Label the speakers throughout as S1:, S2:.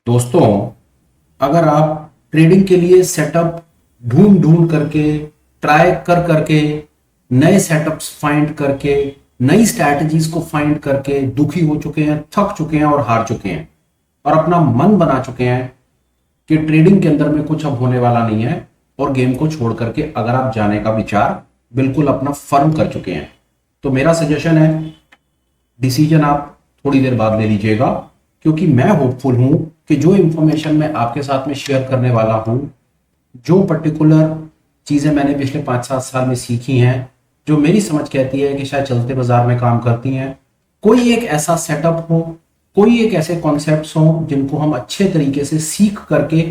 S1: दोस्तों, अगर आप ट्रेडिंग के लिए सेटअप ढूंढ ढूंढ करके ट्राई कर करके नए सेटअप्स फाइंड करके नई स्ट्रैटेजीज को फाइंड करके दुखी हो चुके हैं, थक चुके हैं और हार चुके हैं और अपना मन बना चुके हैं कि ट्रेडिंग के अंदर में कुछ अब होने वाला नहीं है और गेम को छोड़ करके अगर आप जाने का विचार बिल्कुल अपना फर्म कर चुके हैं, तो मेरा सजेशन है डिसीजन आप थोड़ी देर बाद ले लीजिएगा, क्योंकि मैं होपफुल हूं कि जो इंफॉर्मेशन मैं आपके साथ में शेयर करने वाला हूं, जो पर्टिकुलर चीजें मैंने पिछले 5-7 साल में सीखी हैं, जो मेरी समझ कहती है कि शायद चलते बाजार में काम करती हैं, कोई एक ऐसा सेटअप हो, कोई एक ऐसे कॉन्सेप्ट्स हो जिनको हम अच्छे तरीके से सीख करके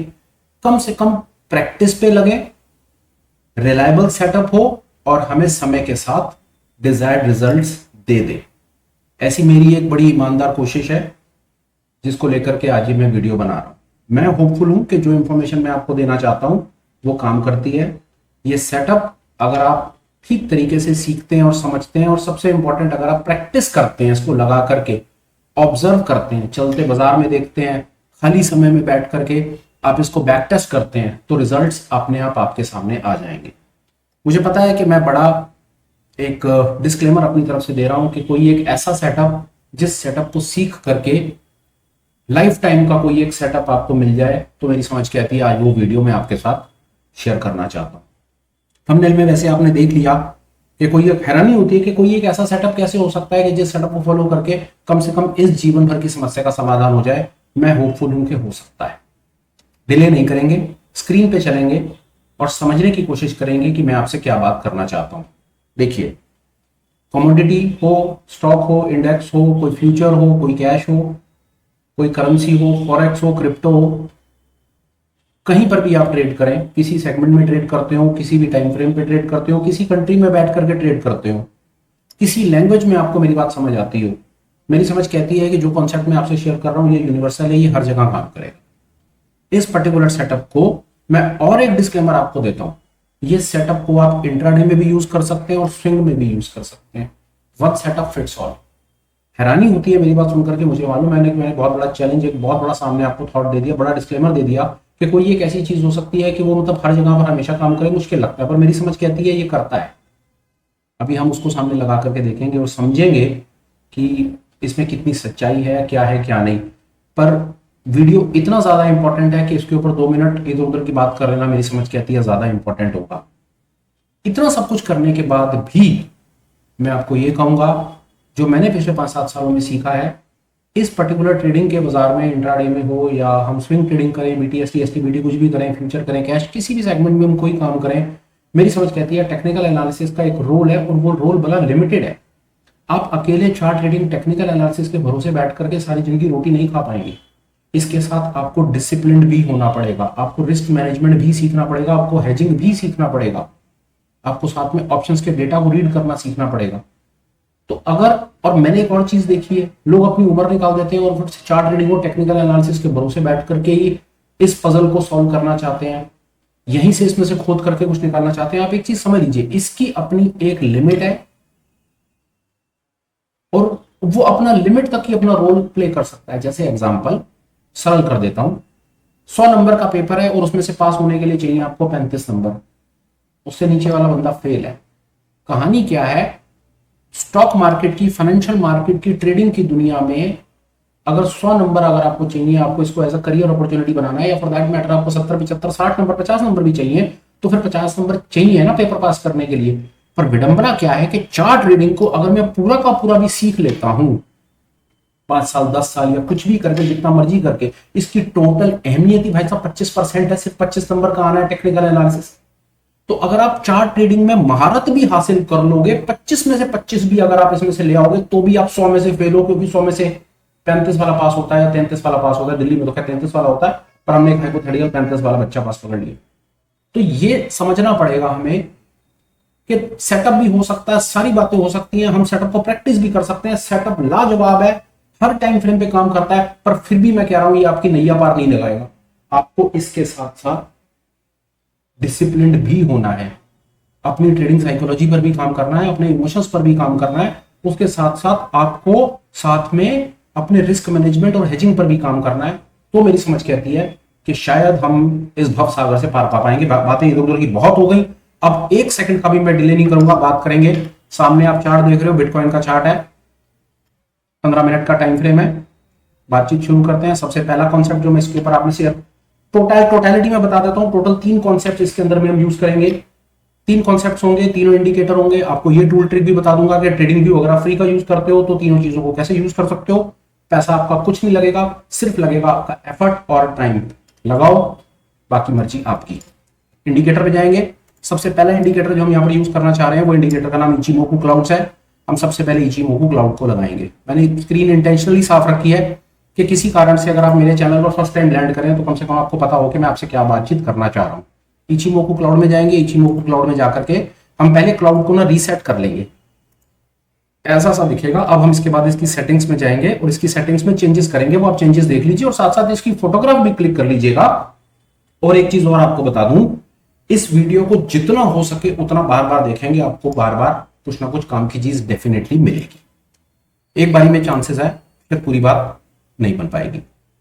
S1: कम से कम प्रैक्टिस पे लगे, रिलायबल सेटअप हो और हमें समय के साथ डिजायर्ड रिजल्ट्स दे दे। ऐसी मेरी एक बड़ी ईमानदार कोशिश है जिसको लेकर के आज ही मैं वीडियो बना रहा हूं। मैं होपफुल हूं कि जो इंफॉर्मेशन मैं आपको देना चाहता हूं वो काम करती है। ये सेटअप अगर आप ठीक तरीके से सीखते हैं और समझते हैं, और सबसे इंपॉर्टेंट अगर आप प्रैक्टिस करते हैं, इसको लगा करके ऑब्जर्व करते हैं, चलते बाजार में देखते हैं, खाली समय में बैठ करके आप इसको बैक टेस्ट करते हैं, तो रिजल्ट्स अपने आप आपके सामने आ जाएंगे। मुझे पता है कि मैं बड़ा एक डिस्क्लेमर अपनी तरफ से दे रहा हूं कि कोई एक ऐसा सेटअप जिस सेटअप को सीख करके लाइफ टाइम का कोई एक सेटअप आपको मिल जाए, तो मेरी समझ कहती है आज वो वीडियो मैं आपके साथ शेयर करना चाहता हूं। थंबनेल में वैसे आपने देख लिया कि कोई एक हैरानी होती है कि कोई एक ऐसा सेटअप कैसे हो सकता है कि जिस सेटअप को फॉलो करके कम से कम इस जीवन भर की समस्या का समाधान हो जाए। मैं होपफुल हूं कि हो सकता है। डिले नहीं करेंगे, स्क्रीन पे चलेंगे और समझने की कोशिश करेंगे कि मैं आपसे क्या बात करना चाहता हूं। देखिए, कमोडिटी हो, स्टॉक हो, इंडेक्स हो, कोई फ्यूचर हो, कोई कैश हो, कोई करेंसी हो, फॉरेक्स हो, क्रिप्टो हो, कहीं पर भी आप ट्रेड करें, किसी सेगमेंट में ट्रेड करते हो, किसी भी टाइम फ्रेम पे ट्रेड करते हो, किसी कंट्री में बैठ करके ट्रेड करते हो, किसी लैंग्वेज में आपको मेरी बात समझ आती हो, मेरी समझ कहती है कि जो कॉन्सेप्ट मैं आपसे शेयर कर रहा हूं ये यूनिवर्सल है, ये हर जगह काम करेगा। इस पर्टिकुलर सेटअप को मैं और एक डिस्क्लेमर आपको देता हूं, ये सेटअप को आप इंट्राडे में भी यूज कर सकते हैं और स्विंग में भी यूज कर सकते हैं। One setup fits all. हैरानी होती है मेरी बात सुनकर के, मुझे मालूम है कि मैंने बहुत बड़ा चैलेंज, एक बहुत बड़ा सामने आपको थॉट दे दिया, बड़ा डिस्क्लेमर दे दिया कि कोई एक ऐसी चीज हो सकती है कि वो मतलब हर जगह पर हमेशा काम करे, मुश्किल लगता है, पर मेरी समझ कहती है ये करता है। अभी हम उसको सामने लगा करके देखेंगे और समझेंगे कि इसमें कितनी सच्चाई है, क्या है क्या नहीं। पर वीडियो इतना ज्यादा इंपॉर्टेंट है कि इसके ऊपर 2 मिनट इधर उधर की बात कर लेना मेरी समझ कहती है ज्यादा इंपॉर्टेंट होगा। इतना सब कुछ करने के बाद भी मैं आपको ये कहूंगा, जो मैंने पिछले 5-7 सालों में सीखा है, इस पर्टिकुलर ट्रेडिंग के बाजार में, इंट्राडे में हो या हम स्विंग ट्रेडिंग करें, बीटीएसटी, एसटीबीटी कुछ भी करें, फ्यूचर करें, कैश, किसी भी सेगमेंट में हम कोई काम करें, मेरी समझ कहती है टेक्निकल एनालिसिस का एक रोल है और वो रोल बड़ा लिमिटेड है। आप अकेले चार्ट रीडिंग, टेक्निकल एनालिसिस के भरोसे बैठ करके सारी जिंदगी रोटी नहीं खा पाएंगे। इसके साथ आपको डिसिप्लिन भी होना पड़ेगा, आपको रिस्क मैनेजमेंट भी सीखना पड़ेगा, आपको हेजिंग भी सीखना पड़ेगा, आपको साथ में ऑप्शंस के डेटा को रीड करना सीखना पड़ेगा। तो अगर, और मैंने एक और चीज देखी है, लोग अपनी उम्र निकाल देते हैं और फिर चार्ट रीडिंग और टेक्निकल एनालिसिस के भरोसे बैठ करके ही इस पजल को सॉल्व करना चाहते हैं, यहीं से इसमें से खोद करके कुछ निकालना चाहते हैं। आप एक चीज समझ लीजिए, इसकी अपनी एक लिमिट है और वो अपना लिमिट तक ही अपना रोल प्ले कर सकता है। जैसे एग्जांपल सरल कर देता हूं, 100 नंबर का पेपर है और उसमें से पास होने के लिए चाहिए आपको 35 नंबर, उससे नीचे वाला बंदा फेल है। कहानी क्या है, स्टॉक मार्केट की, फाइनेंशियल मार्केट की, ट्रेडिंग की दुनिया में अगर 100 नंबर अगर आपको चाहिए, आपको इसको एज अ करियर अपॉर्चुनिटी बनाना है, या फॉर दैट मैटर आपको 70, 75, 60 नंबर, 50 नंबर भी चाहिए, तो फिर 50 नंबर चाहिए ना पेपर पास करने के लिए। पर विडंबना क्या है कि चार्ट रीडिंग को अगर मैं पूरा का पूरा भी सीख लेता हूं, 5 साल, 10 साल या कुछ भी करके, जितना मर्जी करके, इसकी टोटल अहमियत ही भाई साहब 25% है, सिर्फ 25 नंबर का आना है टेक्निकल एनालिसिस। तो अगर आप चार्ट ट्रेडिंग में महारत भी हासिल कर लोगे, 25 में से 25 भी अगर आप इसमें से ले आओगे, तो भी आप 100 में से फेल हो, क्योंकि 100 में से 35 वाला पास होता है या 33 वाला पास होता है। दिल्ली में तो 33 वाला होता है, पर हमने एक हाइपोथेटिकल 35 वाला बच्चा पास पकड़ लिया। तो ये समझना पड़ेगा हमें कि सेटअप भी हो सकता है, सारी बातें हो सकती हैं, हम सेटअप को प्रैक्टिस भी कर सकते हैं। सेटअप लाजवाब है, हर टाइम फ्रेम पे काम करता है, पर फिर भी मैं कह रहा हूं ये आपकी नैया पार नहीं लगाएगा। आपको इसके साथ साथ डिसिप्लिन्ड भी होना है, अपनी ट्रेडिंग साइकोलॉजी पर भी काम करना है, अपने इमोशंस पर भी काम करना है, उसके साथ साथ आपको साथ में अपने रिस्क मैनेजमेंट और हेजिंग पर भी काम करना है। तो मेरी समझ कहती है कि शायद हम इस भव सागर से पार पा पाएंगे। बातें इधर उधर की बहुत हो गई, अब 1 सेकंड का भी मैं डिले नहीं करूंगा, बात करेंगे। सामने आप चार्ट देख रहे हो, बिटकॉइन का चार्ट है, 15 मिनट का टाइम फ्रेम है। बातचीत शुरू करते हैं। सबसे पहला कॉन्सेप्ट जो मैं इसके ऊपर आपने शेयर टोटलिटी में बता देता हूं। टोटल 3 कॉन्सेप्ट इसके अंदर में हम यूज करेंगे। 3 कॉन्सेप्ट्स होंगे, तीनों इंडिकेटर होंगे। आपको ये टूल ट्रिक भी बता दूंगा कि ट्रेडिंग व्यू अगर आप फ्री का यूज करते हो तो तीनों चीजों को कैसे यूज कर सकते हो। पैसा आपका कुछ नहीं लगेगा, सिर्फ लगेगा आपका एफर्ट और टाइम। लगाओ, बाकी मर्जी आपकी। इंडिकेटर पे जाएंगे। सबसे पहला इंडिकेटर जो हम यहाँ पर यूज करना चाह रहे हैं वो इंडिकेटर का नाम इचिमोकू क्लाउड्स है। हम सबसे पहले इचिमोकू क्लाउड को लगाएंगे। मैंने स्क्रीन इंटेंशनली साफ रखी है कि किसी कारण से अगर आप मेरे चैनल पर फर्स्ट टाइम लैंड करें तो कम से कम आपको पता हो कि मैं आपसे क्या बातचीत करना चाह रहा हूं। इचिमोकू क्लाउड में जाएंगे। इचिमोकू क्लाउड में जाकर के हम पहले क्लाउड को ना रीसेट कर लेंगे, ऐसा सा दिखेगा। अब हम इसके बाद इसकी सेटिंग्स में जाएंगे और इसकी सेटिंग्स में चेंजेस करेंगे, वो आप चेंजेस देख लीजिए और साथ साथ इसकी फोटोग्राफ भी क्लिक कर लीजिएगा। और एक चीज और आपको बता दूं, इस वीडियो को जितना हो सके उतना बार बार देखेंगे, आपको बार बार कुछ ना कुछ काम की चीज डेफिनेटली मिलेगी। एक बारी में चांसेस है फिर पूरी बात नहीं बन पाएगी।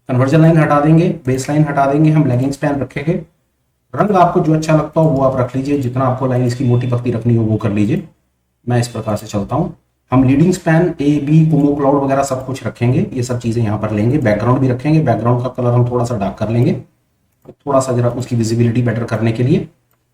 S1: कन्वर्जन लाइन हटा देंगे, बेस लाइन हटा देंगे, हम लेगिंग स्पैन रखेंगे। रंग आपको जो अच्छा लगता हो वो आप रख लीजिए, जितना आपको लाइन इसकी मोटी पत्ती रखनी हो वो कर लीजिए। मैं इस प्रकार से चलता हूं। हम leading span A B kumo cloud वगैरह सब कुछ रखेंगे, ये सब चीजें यहां पर लेंगे। बैकग्राउंड भी रखेंगे, बैकग्राउंड का कलर हम थोड़ा सा डार्क कर लेंगे, थोड़ा सा जरा उसकी विजिबिलिटी बेटर करने के लिए।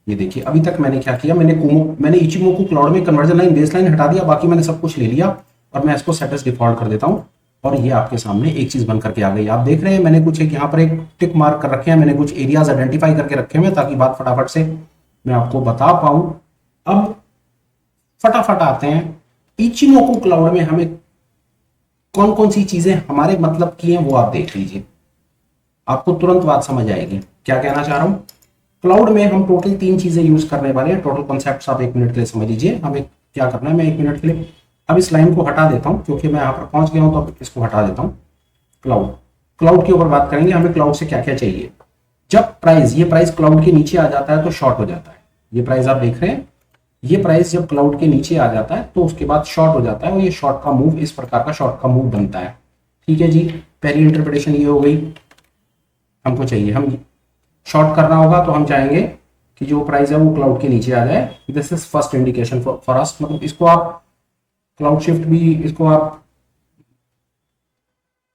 S1: ये देखिए अभी तक मैंने क्या किया, मैंने इचिमोकू क्लाउड में कन्वर्जन लाइन बेस लाइन हटा दिया, बाकी मैंने सब कुछ ले लिया और मैं इसको सेट एज डिफॉल्ट कर देता हूं। और ये आपके सामने एक चीज बन करके आ गई। आप देख रहे हैं मैंने कुछ एक यहाँ पर एक टिक मार्क कर रखे हैं, मैंने कुछ एरियाज आइडेंटिफाई करके रखे हुए ताकि बात फटाफट से मैं आपको बता पाऊं। अब फटाफट आते हैं इचिमोकू क्लाउड में हमें कौन कौन सी चीजें हमारे मतलब की हैं वो आप देख लीजिए, आपको तुरंत बात समझ आएगी क्या कहना चाह रहा हूं। क्लाउड में हम टोटल 3 चीजें यूज करने वाले हैं। टोटल कॉन्सेप्ट्स आप 1 मिनट के लिए समझ लीजिए। हमें क्या करना है, मैं 1 मिनट के लिए अब इस लाइन को हटा देता हूं क्योंकि मैं यहां पर पहुंच गया हूं, तो अब इसको हटा देता हूं। क्लाउड के ऊपर बात करेंगे, हमें क्लाउड से क्या क्या चाहिए। जब ये प्राइस क्लाउड के नीचे आ जाता है तो शॉर्ट हो जाता है। ये प्राइस आप देख रहे हैं, ये प्राइस जब क्लाउड के नीचे आ जाता है तो उसके बाद शॉर्ट हो जाता है और ये शॉर्ट का मूव इस प्रकार का शॉर्ट का मूव बनता है। ठीक है जी, पहली इंटरप्रिटेशन ये हो गई। हमको चाहिए, हम शॉर्ट करना होगा तो हम चाहेंगे कि जो प्राइस है वो क्लाउड के नीचे आ जाए। This is first indication for अस। मतलब इसको आप क्लाउड शिफ्ट भी, इसको आप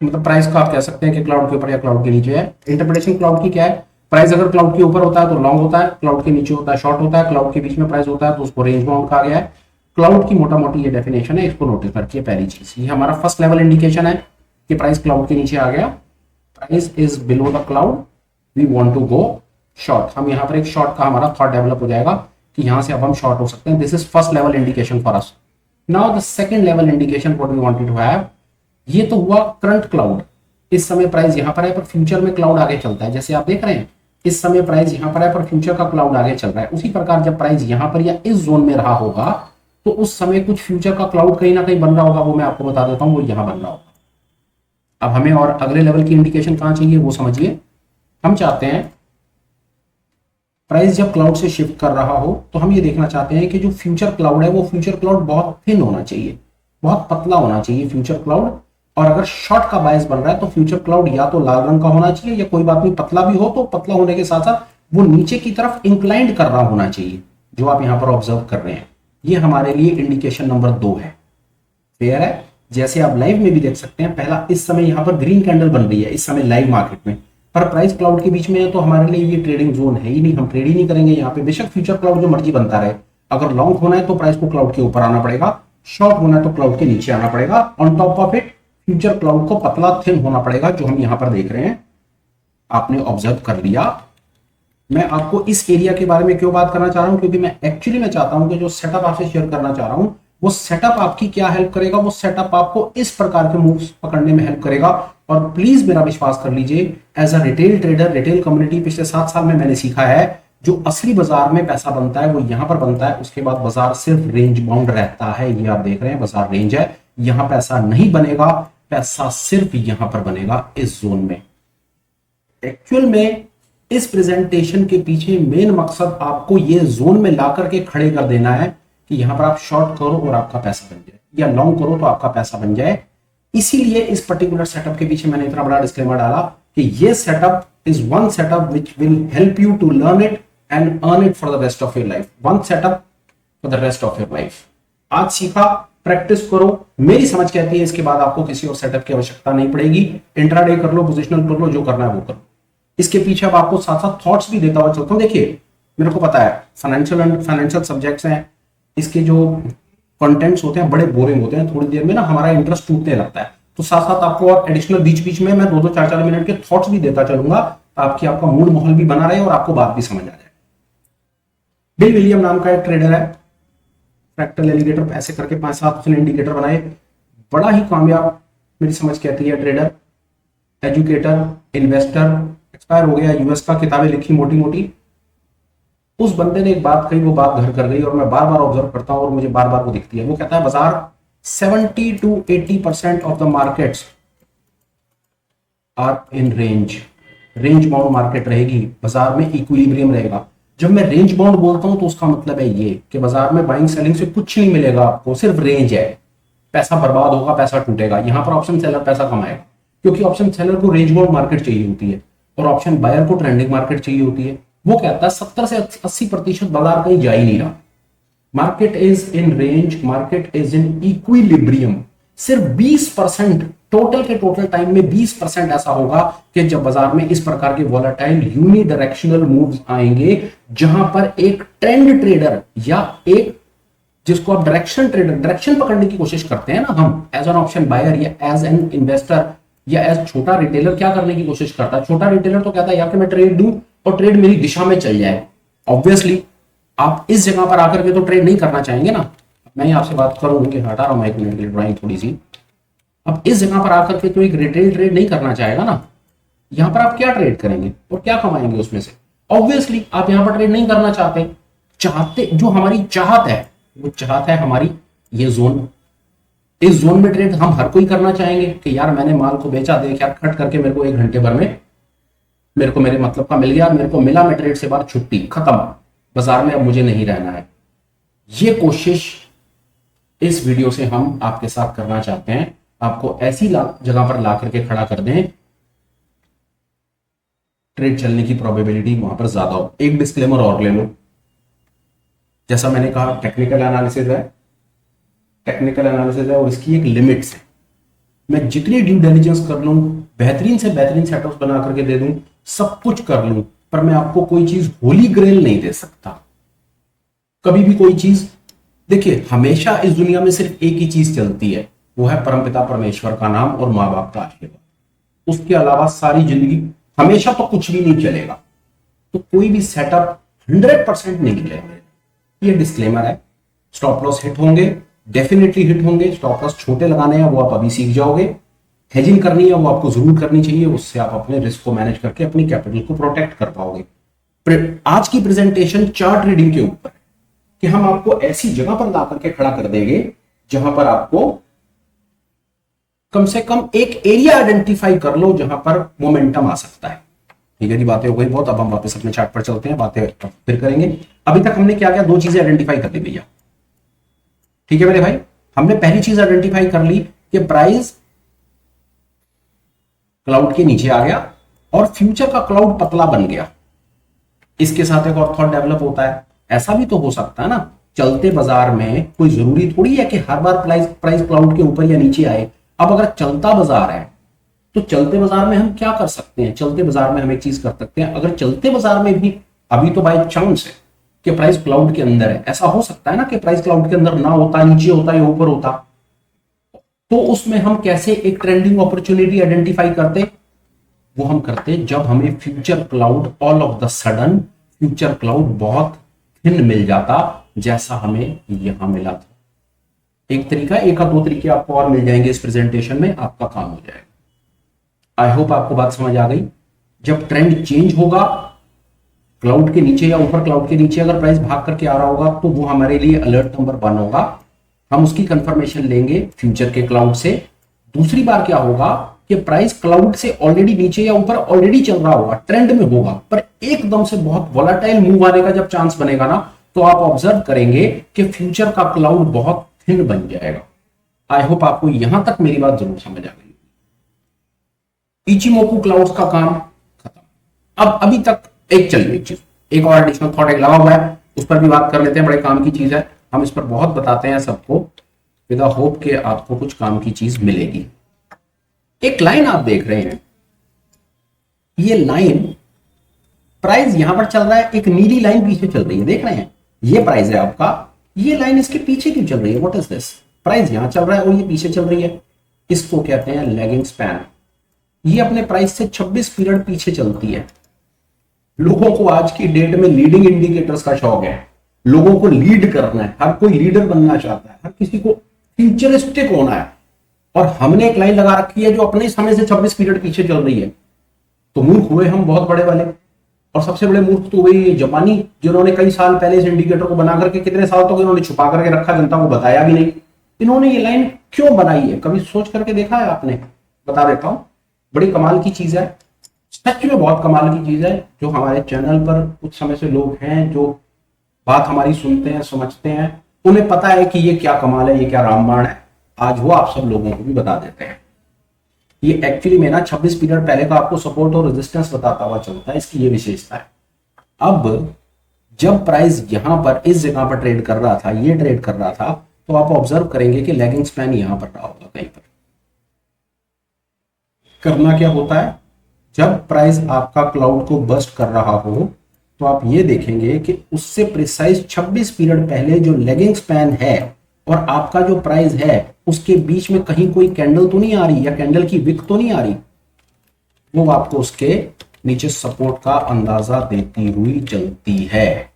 S1: मतलब प्राइस को आप कह सकते हैं कि क्लाउड के ऊपर या क्लाउड के नीचे है। इंटरप्रिटेशन क्लाउड की क्या है, प्राइस अगर क्लाउड के ऊपर होता है तो लॉन्ग होता है, क्लाउड के नीचे होता है शॉर्ट होता है, क्लाउड के बीच में प्राइस होता है तो उसको रेंज बाउंड कहा गया है। क्लाउड की मोटा मोटी ये डेफिनेशन है, इसको नोटिस रखिए। पहली चीज ये हमारा फर्स्ट लेवल इंडिकेशन है कि प्राइस क्लाउड के नीचे आ गया, price is below the cloud, we want to go short. हम यहाँ पर एक शॉर्ट का हमारा थॉट डेवलप हो जाएगा कि यहाँ से अब हम शॉर्ट हो सकते हैं। This is first level indication for us. Now the second level indication what we wanted to have, ये तो हुआ करंट क्लाउड। इस समय प्राइस यहां पर है पर फ्यूचर में क्लाउड आगे चलता है। जैसे आप देख रहे हैं इस समय प्राइस यहां पर है पर फ्यूचर का क्लाउड आगे चल रहा है। उसी प्रकार जब प्राइस यहां पर या इस जोन में रहा होगा तो उस समय कुछ फ्यूचर का क्लाउड कहीं ना कहीं बन रहा होगा, वो मैं आपको बता देता हूं, वो यहां बन रहा होगा। अब हमें और अगले लेवल की इंडिकेशन कहां चाहिए वो समझिए। हम चाहते हैं प्राइस जब क्लाउड से शिफ्ट कर रहा हो तो हम ये देखना चाहते हैं कि जो फ्यूचर क्लाउड है वो फ्यूचर क्लाउड बहुत थिन होना चाहिए, बहुत पतला होना चाहिए फ्यूचर क्लाउड। और अगर शॉर्ट का बायस बन रहा है तो फ्यूचर क्लाउड या तो लाल रंग का होना चाहिए या कोई बात नहीं पतला भी हो तो पतला होने के साथ साथ वो नीचे की तरफ इंक्लाइंड कर रहा होना चाहिए, जो आप यहां पर ऑब्जर्व कर रहे हैं। ये हमारे लिए इंडिकेशन नंबर 2 है। क्लियर है। जैसे आप लाइव में भी देख सकते हैं, पहला इस समय यहां पर ग्रीन कैंडल बन रही है इस समय लाइव मार्केट में, पर प्राइस क्लाउड के बीच में है तो हमारे लिए ये ट्रेडिंग जोन है ही नहीं, हम ट्रेड ही नहीं करेंगे यहाँ पे। बेशक फ्यूचर क्लाउड जो मर्जी बनता रहे, अगर लॉन्ग होना है तो प्राइस को क्लाउड के ऊपर आना पड़ेगा, शॉर्ट होना है तो क्लाउड के नीचे आना पड़ेगा। On top of it future cloud को पतला थिन होना पड़ेगा, जो हम यहां पर देख रहे हैं। आपने ऑब्जर्व कर लिया। मैं आपको इस एरिया के बारे में क्यों बात करना चाह रहा हूं, क्योंकि मैं एक्चुअली मैं चाहता हूं कि जो सेटअप आपसे शेयर करना चाह रहा हूं वो सेटअप आपकी क्या हेल्प करेगा, वो सेटअप आपको इस प्रकार के मूव्स पकड़ने में हेल्प करेगा। और प्लीज मेरा विश्वास कर लीजिए, as a retail trader, retail community पिछले 7 साल में मैंने सीखा है जो असली बाजार में पैसा बनता है वो यहां पर बनता है। उसके बाद बाजार सिर्फ रेंज बाउंड रहता है। ये आप देख रहे हैं बाजार रेंज है, यहां पैसा नहीं बनेगा, पैसा सिर्फ यहां पर बनेगा इस जोन में। एक्चुअल में इस प्रेजेंटेशन के पीछे मेन मकसद आपको ये जोन में ला करके खड़े कर देना है कि यहां पर आप शॉर्ट करो और आपका पैसा बन जाए, या लॉन्ग करो तो आपका पैसा बन जाए। इसीलिए इस पर्टिकुलर सेटअप के पीछे मैंने इतना बड़ा डिस्क्लेमर डाला कि ये setup is one setup which will help you to learn it and earn it for the rest of your life. One setup for the rest of your life. आज सीखा, प्रैक्टिस करो। मेरी समझ कहती है इसके बाद आपको किसी और सेटअप की आवश्यकता नहीं पड़ेगी। इंट्राडे कर लो, पोजिशनल कर लो, जो करना है वो करो। इसके पीछे अब आपको साथ साथ थॉट्स भी देता हुआ चलता हूं। देखिए, मेरे को पता है फाइनेंशियल एंड फाइनेंशियल सब्जेक्ट्स हैं, इसके जो कंटेंट्स होते हैं बड़े बोरिंग होते हैं, थोड़ी देर में ना हमारा इंटरेस्ट टूटने लगता है। तो साथ साथ आपको और एडिशनल बीच बीच में मैं 2-2, 4-4 मिनट के थॉट्स भी देता चलूंगा, ताकि आपका मूड माहौल भी बना रहे और आपको बात भी समझ आ जाए। बिल विलियम नाम का एक ट्रेडर है, फ्रैक्टल एलिगेटर ऐसे करके 5-7 उसने इंडिकेटर बनाए, बड़ा ही कामयाब मेरी समझ कहती है ट्रेडर, एजुकेटर, इन्वेस्टर, एक्सपायर हो गया, यूएस का, किताबें लिखी मोटी मोटी। उस बंदे ने एक बात कही, वो बात घर कर गई और मैं बार बार ऑब्जर्व करता हूं और मुझे बार बार वो दिखती है। वो कहता है बाजार 70 to 80% of the markets are in range bound market रहेगी, बाजार में इक्विलिब्रियम रहेगा। जब मैं रेंज बाउंड बोलता हूं तो उसका मतलब है ये कि बाजार में बाइंग सेलिंग से कुछ नहीं मिलेगा आपको, सिर्फ रेंज है। पैसा बर्बाद होगा, पैसा टूटेगा। यहां पर ऑप्शन सेलर पैसा कमाएगा, क्योंकि ऑप्शन सेलर को रेंज बाउंड मार्केट चाहिए होती है और ऑप्शन बायर को ट्रेंडिंग मार्केट चाहिए होती है। वो कहता है 70 से 80% बाजार कहीं जा ही नहीं रहा। Market is in range, market is in equilibrium. सिर्फ 20% टोटल के टोटल टाइम में 20% ऐसा होगा कि जब बाजार में इस प्रकार के वॉलेटाइल यूनिडायरेक्शनल मूव्स आएंगे, जहां पर एक ट्रेंड ट्रेडर या एक जिसको आप डायरेक्शन पकड़ने की कोशिश करते हैं ना, हम एज एन ऑप्शन बायर या एज एन इन्वेस्टर या एज छोटा रिटेलर क्या करने की कोशिश करता है। छोटा रिटेलर तो कहता है यार कि मैं ट्रेड दूं और ट्रेड मेरी दिशा में चल जाए। ऑब्वियसली आप इस जगह पर आकर के तो ट्रेड नहीं करना चाहेंगे ना। मैं आपसे बात करूं कि हटा रहा हूं एक मिनट के लिए ड्राइंग थोड़ी सी। अब इस जगह पर आकर के तो एक रिटेल ट्रेड नहीं करना चाहेगा ना। यहां पर आप क्या ट्रेड करेंगे और क्या कमाएंगे उसमें से? ऑब्वियसली आप यहां पर ट्रेड नहीं करना चाहते। जो हमारी चाहत है वो चाहत है हमारी ये जोन। इस जोन में ट्रेड हम हर कोई करना चाहेंगे कि यार मैंने माल को बेचा, देख यार कट करके मेरे को 1 घंटे भर में मेरे को मेरे मतलब का मिल गया, मेरे को मिला, मैं ट्रेड से बाहर, छुट्टी खत्म, बाजार में अब मुझे नहीं रहना है। ये कोशिश इस वीडियो से हम आपके साथ करना चाहते हैं, आपको ऐसी जगह पर ला करके खड़ा कर दें ट्रेड चलने की प्रोबेबिलिटी वहां पर ज्यादा हो। एक डिस्क्लेमर और ले लो, जैसा मैंने कहा टेक्निकल एनालिसिस है और इसकी एक लिमिट्स है। मैं जितनी ड्यू डिलिजेंस कर लूं, बेहतरीन से बेहतरीन सेटअप्स बना करके दे दूं, सब कुछ कर लूं, पर मैं आपको कोई चीज होली ग्रेल नहीं दे सकता। कभी भी कोई चीज, देखिए हमेशा इस दुनिया में सिर्फ एक ही चीज चलती है, वो है परमपिता परमेश्वर का नाम और मां बाप का आशीर्वाद। उसके अलावा सारी जिंदगी हमेशा तो कुछ भी नहीं चलेगा। तो कोई भी सेटअप 100% नहीं चलेगा। ये डिस्क्लेमर है। स्टॉप लॉस हिट होंगे, डेफिनेटली हिट होंगे। स्टॉप लॉस छोटे लगाने हैं वो आप अभी सीख जाओगे। हेजिंग करनी है वो आपको जरूर करनी चाहिए, उससे आप अपने रिस्क को मैनेज करके अपनी कैपिटल को प्रोटेक्ट कर पाओगे। आज की प्रेजेंटेशन चार्ट रीडिंग के ऊपर कि हम आपको ऐसी जगह पर ला करके खड़ा कर देंगे जहां पर आपको कम से कम एक एरिया आइडेंटिफाई कर लो जहां पर मोमेंटम आ सकता है। ठीक है जी, बातें हो गई बहुत। अब हम वापस अपने चार्ट पर चलते हैं, बातें फिर करेंगे। अभी तक हमने क्या क्या 2 चीजें आइडेंटिफाई कर ली भैया। ठीक है मेरे भाई, हमने पहली चीज आइडेंटिफाई कर ली कि प्राइस क्लाउड के नीचे आ गया और फ्यूचर का क्लाउड पतला बन गया। इसके साथ एक और थॉट डेवलप होता है, ऐसा भी तो हो सकता है ना, चलते बाजार में कोई जरूरी थोड़ी है कि हर बार प्राइस क्लाउड के ऊपर या नीचे आए। अब अगर चलता बाजार है तो चलते बाजार में हम क्या कर सकते हैं? चलते बाजार में हम एक चीज कर सकते हैं, अगर चलते बाजार में भी अभी तो बाय चांस है कि प्राइस क्लाउड के अंदर है, ऐसा हो सकता है ना कि प्राइस क्लाउड के अंदर ना होता, नीचे होता या ऊपर होता, तो उसमें हम कैसे एक ट्रेंडिंग अपॉर्चुनिटी आइडेंटिफाई करते? वो हम करते जब हमें future cloud all of the sudden future cloud बहुत थिन मिल जाता, जैसा हमें यहां मिला था। एक तरीका, एक या 2 तरीके आपको और मिल जाएंगे इस प्रेजेंटेशन में, आपका काम हो जाएगा। आई होप आपको बात समझ आ गई। जब ट्रेंड चेंज होगा क्लाउड के नीचे या ऊपर क्लाउड के नीचे अगर प्राइस भाग करके आ रहा होगा तो वो हमारे लिए अलर्ट नंबर 1 होगा। हम उसकी कंफर्मेशन लेंगे फ्यूचर के क्लाउड से। दूसरी बार क्या होगा कि प्राइस क्लाउड से ऑलरेडी नीचे या ऊपर ऑलरेडी चल रहा होगा, ट्रेंड में होगा, पर एकदम से बहुत वॉलेटाइल मूव आने का जब चांस बनेगा ना, तो आप ऑब्जर्व करेंगे कि फ्यूचर का क्लाउड बहुत थिन बन जाएगा। आई होप आपको यहां तक मेरी बात जरूर समझ आ गई। इचिमोकू क्लाउड्स का काम खत्म। अब अभी तक एक चीज, एक और एडिशनल थॉट एक लगा हुआ है, उस पर भी बात कर लेते हैं। बड़े काम की चीज है, हम इस पर बहुत बताते हैं सबको, विद होप के आपको कुछ काम की चीज मिलेगी। एक लाइन आप देख रहे हैं, ये लाइन प्राइस यहां पर चल रहा है, एक नीली लाइन पीछे चल रही है, देख रहे हैं, ये प्राइस है आपका, ये लाइन इसके पीछे क्यों चल रही है? What is this? प्राइस यहां चल रहा है और ये पीछे चल रही है, इसको कहते हैं लैगिंग स्पैन। ये अपने प्राइस से 26 पीरियड पीछे चलती है। लोगों को आज की डेट में लीडिंग इंडिकेटर्स का शौक है, लोगों को लीड करना है, हर कोई लीडर बनना चाहता है, हर किसी को फ्यूचरिस्टिक होना है, और हमने एक लाइन लगा रखी है जो अपने समय से 26 पीरियड पीछे चल रही है। तो मूर्ख हुए हम बहुत बड़े वाले, और सबसे बड़े मूर्ख तो वही जापानी जिन्होंने कई साल पहले इस इंडिकेटर को बना करके, कितने साल तक इन्होंने छुपा करके रखा, जनता को बताया भी नहीं। इन्होंने ये लाइन क्यों बनाई है, कभी सोच करके देखा है आपने? बता देता हूं, बड़ी कमाल की चीज है, सच में बहुत कमाल की चीज है। जो हमारे चैनल पर कुछ समय से लोग हैं, जो बात हमारी सुनते हैं, समझते हैं, उन्हें पता है कि ये क्या कमाल है, ये क्या रामबाण है। आज वो आप सब लोगों को भी बता देते हैं। ये एक्चुअली में ना 26 पीरियड पहले का आपको सपोर्ट और रेजिस्टेंस बताता हुआ चलता है, इसकी ये विशेषता है। अब जब प्राइस यहां पर इस जगह पर ट्रेड कर रहा था, ये ट्रेड कर रहा था, तो आप ऑब्जर्व करेंगे कि लैगिंग स्पैन यहां पर रहा होगा कहीं पर। करना क्या होता है, जब प्राइस आपका क्लाउड को बस्ट कर रहा हो, तो आप ये देखेंगे कि उससे प्रिसाइज 26 पीरियड पहले जो लैगिंग स्पैन है और आपका जो प्राइस है, उसके बीच में कहीं कोई कैंडल तो नहीं आ रही, या कैंडल की विक तो नहीं आ रही। वो आपको उसके नीचे सपोर्ट का अंदाजा देती हुई चलती है।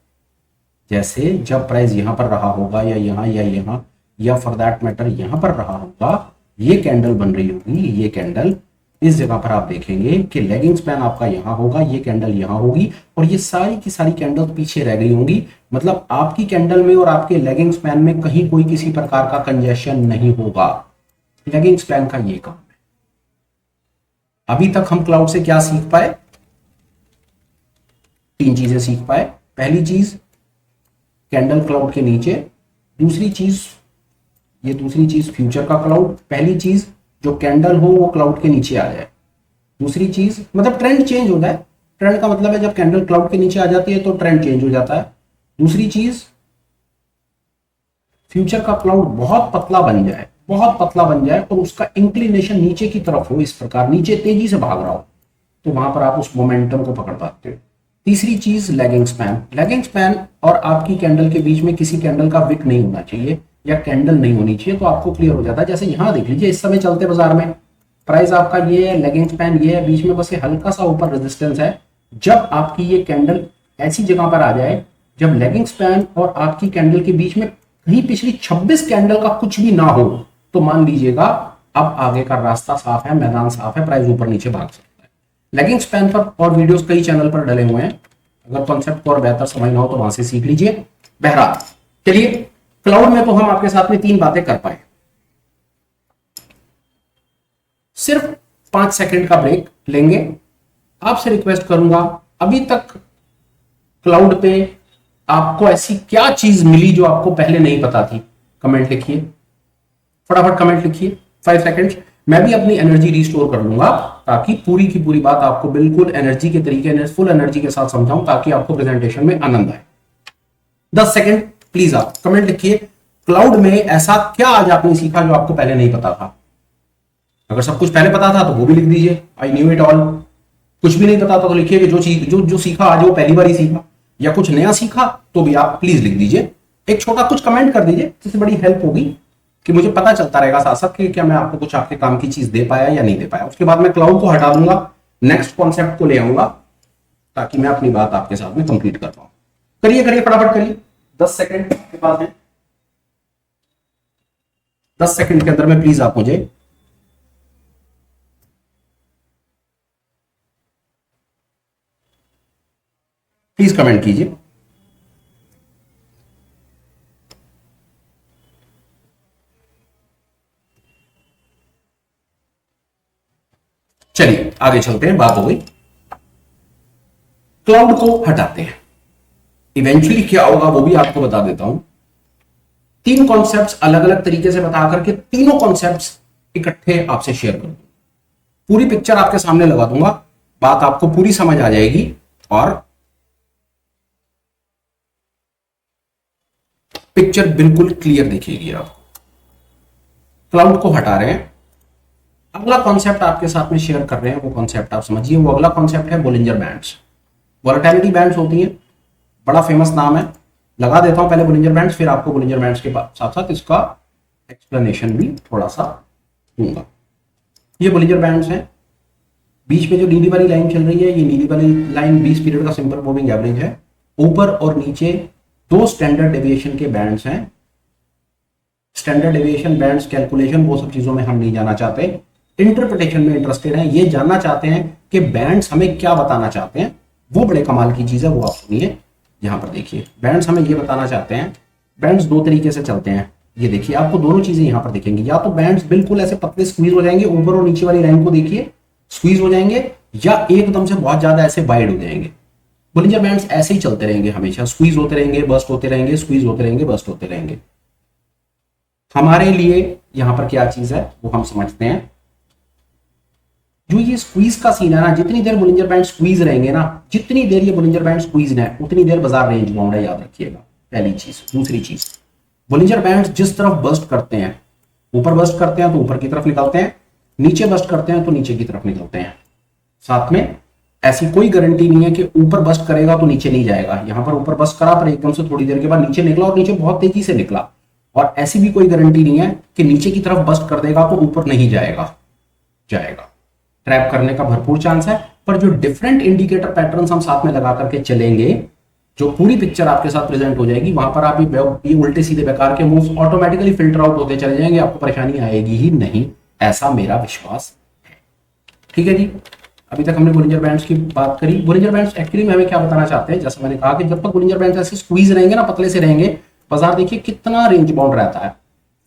S1: जैसे जब प्राइस यहां पर रहा होगा, या यहां, या फॉर दैट मैटर यहां पर रहा होगा, ये कैंडल बन रही होगी, ये कैंडल इस जगह पर आप देखेंगे कि लैगिंग स्पैन आपका यहां होगा, ये कैंडल यहां होगी, और ये सारी की सारी कैंडल पीछे रह गई होंगी। मतलब आपकी कैंडल में और आपके लैगिंग स्पैन में कहीं कोई किसी प्रकार का कंजेशन नहीं होगा। लैगिंग स्पैन का ये काम है। अभी तक हम क्लाउड से क्या सीख पाए? 3 चीजें सीख पाए। पहली चीज, कैंडल क्लाउड के नीचे। दूसरी चीज, ये दूसरी चीज फ्यूचर का क्लाउड। पहली चीज, जो कैंडल हो वो क्लाउड के नीचे आ जाए। दूसरी चीज, मतलब ट्रेंड चेंज हो जाए। ट्रेंड का मतलब है जब कैंडल क्लाउड के नीचे आ जाती है तो ट्रेंड चेंज हो जाता है। दूसरी चीज, फ्यूचर का क्लाउड बहुत पतला बन जाए, बहुत पतला बन जाए, और उसका इंक्लिनेशन नीचे की तरफ हो, इस प्रकार नीचे तेजी से भाग रहा हो, तो वहां पर आप उस मोमेंटम को पकड़ पाते हो। तीसरी चीज, लैगिंग स्पैन। लैगिंग स्पैन और आपकी कैंडल के बीच में किसी कैंडल का विक नहीं होना चाहिए, या कैंडल नहीं होनी चाहिए, तो आपको क्लियर हो जाता है। जैसे यहां देख लीजिए, इस समय चलते बाजार में प्राइस आपका ये है, लैगिंग स्पैन ये है, बीच में बस ये हल्का सा ऊपर रेजिस्टेंस है। जब आपकी ये कैंडल ऐसी जगह पर आ जाए, जब लैगिंग स्पैन और आपकी कैंडल के बीच में कहीं पिछली 26 कैंडल का कुछ भी ना हो, तो मान लीजिएगा अब आगे का रास्ता साफ है, मैदान साफ है, प्राइस ऊपर नीचे भाग सकता है। लैगिंग स्पैन पर और वीडियोस कई चैनल पर डले हुए हैं, अगर कॉन्सेप्ट को और बेहतर समझना हो तो वहां से सीख लीजिए। बहरहाल चलिए, क्लाउड में तो हम आपके साथ में 3 बातें कर पाए। सिर्फ 5 सेकंड का ब्रेक लेंगे। आपसे रिक्वेस्ट करूंगा, अभी तक क्लाउड पे आपको ऐसी क्या चीज मिली जो आपको पहले नहीं पता थी? कमेंट लिखिए, फटाफट कमेंट लिखिए, 5 सेकंड। मैं भी अपनी एनर्जी रिस्टोर कर लूंगा, ताकि पूरी की पूरी बात आपको बिल्कुल एनर्जी के तरीके, फुल एनर्जी के साथ समझाऊं, ताकि आपको प्रेजेंटेशन में आनंद आए। 10 सेकंड प्लीज आप कमेंट लिखिए, क्लाउड में ऐसा क्या आज आपने सीखा जो आपको पहले नहीं पता था? अगर सब कुछ पहले पता था तो वो भी लिख दीजिए, आई न्यू इट ऑल। कुछ भी नहीं पता था तो लिखिए कि जो चीज जो सीखा आज वो पहली बार ही सीखा, या कुछ नया सीखा, तो भी आप प्लीज लिख दीजिए। एक छोटा कुछ कमेंट कर दीजिए, जिससे बड़ी हेल्प होगी कि मुझे पता चलता रहेगा साथ साथ कि क्या मैं आपको कुछ आपके काम की चीज दे पाया या नहीं दे पाया। उसके बाद मैं क्लाउड को हटा दूंगा, नेक्स्ट कॉन्सेप्ट को ले आऊंगा, ताकि मैं अपनी बात आपके साथ में कंप्लीट कर पाऊं। करिए करिए, फटाफट करिए, 10 सेकंड के पास है। 10 सेकंड के अंदर में प्लीज आप मुझे प्लीज कमेंट कीजिए। चलिए आगे चलते हैं, बात हो गई, क्लाउड को हटाते हैं। इवेंचुअली क्या होगा वो भी आपको बता देता हूं। 3 कॉन्सेप्ट्स अलग अलग तरीके से बता करके तीनों कॉन्सेप्ट्स इकट्ठे आपसे शेयर कर दूं। पूरी पिक्चर आपके सामने लगा दूंगा, बात आपको पूरी समझ आ जाएगी। और पिक्चर बिल्कुल क्लियर दिखेगी आपको। क्लाउड को हटा रहे हैं, अगला कॉन्सेप्ट आपके साथ में शेयर कर रहे हैं, वो कॉन्सेप्ट आप समझिए। वो अगला कॉन्सेप्ट है बोलिंजर बैंड्स। वोलेटिलिटी बैंड्स होती है, बड़ा फेमस नाम है, लगा देता हूं पहले बोलिंजर बैंड्स, फिर आपको बोलिंजर बैंड्स के साथ साथ इसका एक्सप्लेनेशन भी थोड़ा सा दूंगा। ये बोलिंजर बैंड्स हैं। बीच में जो नीली वाली लाइन चल रही है, ये नीली वाली लाइन 20 पीरियड का सिंपल मूविंग एवरेज है। ऊपर और नीचे दो स्टैंडर्ड डेविएशन के बैंड्स हैं। स्टैंडर्ड डेविएशन, बैंड्स, कैलकुलेशन, वो सब चीजों में हम नहीं जाना चाहते, इंटरप्रिटेशन में इंटरेस्टेड हैं। ये जानना चाहते हैं कि बैंड्स हमें क्या बताना चाहते हैं, वो बड़े कमाल की चीज है, वो आप सुनिए। यहां पर देखिए, बैंड्स हमें ये बताना चाहते हैं। बैंड्स दो तरीके से चलते हैं, ये देखिए आपको दोनों चीजें यहां पर दिखेंगी। या तो बैंड्स बिल्कुल ऐसे पतले स्क्वीज हो जाएंगे, ऊपर और नीचे वाली लाइन को देखिए स्क्वीज हो जाएंगे, या एकदम से बहुत ज्यादा ऐसे वाइड हो जाएंगे। बोलिंजर बैंड्स ऐसे ही चलते रहेंगे हमेशा, स्क्वीज होते रहेंगे, बस्ट होते रहेंगे, स्क्वीज होते रहेंगे, बस्ट होते रहेंगे। हमारे लिए यहां पर क्या चीज है वो हम समझते हैं। जो ये स्क्वीज का सीन है ना, जितनी देर बोलिंजर बैंड स्क्वीज रहेंगे ना, जितनी देर ये बोलिंजर बैंड स्क्वीज है, उतनी देर बाजार रेंज बाउंड है, याद रखिएगा। पहली चीज। दूसरी चीज, बोलिंजर बैंड जिस तरफ बस्ट करते हैं, ऊपर बस्ट करते हैं तो ऊपर की तरफ निकलते हैं, नीचे बस्ट करते हैं तो नीचे की तरफ निकलते हैं। साथ में ऐसी कोई गारंटी नहीं है कि ऊपर बस्ट करेगा तो नीचे नहीं जाएगा। यहां पर ऊपर बस्ट करा पर एकदम से थोड़ी देर के बाद नीचे निकला, और नीचे बहुत तेजी से निकला। और ऐसी भी कोई गारंटी नहीं है कि नीचे की तरफ बस्ट कर देगा तो ऊपर नहीं जाएगा, जाएगा। ट्रैप करने का भरपूर चांस है। पर जो डिफरेंट इंडिकेटर पैटर्न्स हम साथ में लगा करके चलेंगे, जो पूरी पिक्चर आपके साथ प्रेजेंट हो जाएगी, वहां पर आप ये उल्टे सीधे बेकार के मूव्स ऑटोमेटिकली फिल्टर आउट होते चले जाएंगे, आपको परेशानी आएगी ही नहीं, ऐसा मेरा विश्वास है। ठीक है जी। अभी तक हमने बोलिंजर बैंड्स की बात करी। बोलिंजर बैंड्स एक्चुअली में हमें क्या बताना चाहते हैं, जैसे मैंने कहा कि जब तक बोलिंजर बैंड्स ऐसे स्क्वीज रहेंगे ना, पतले से रहेंगे, बाजार देखिए कितना रेंज बाउंड रहता है।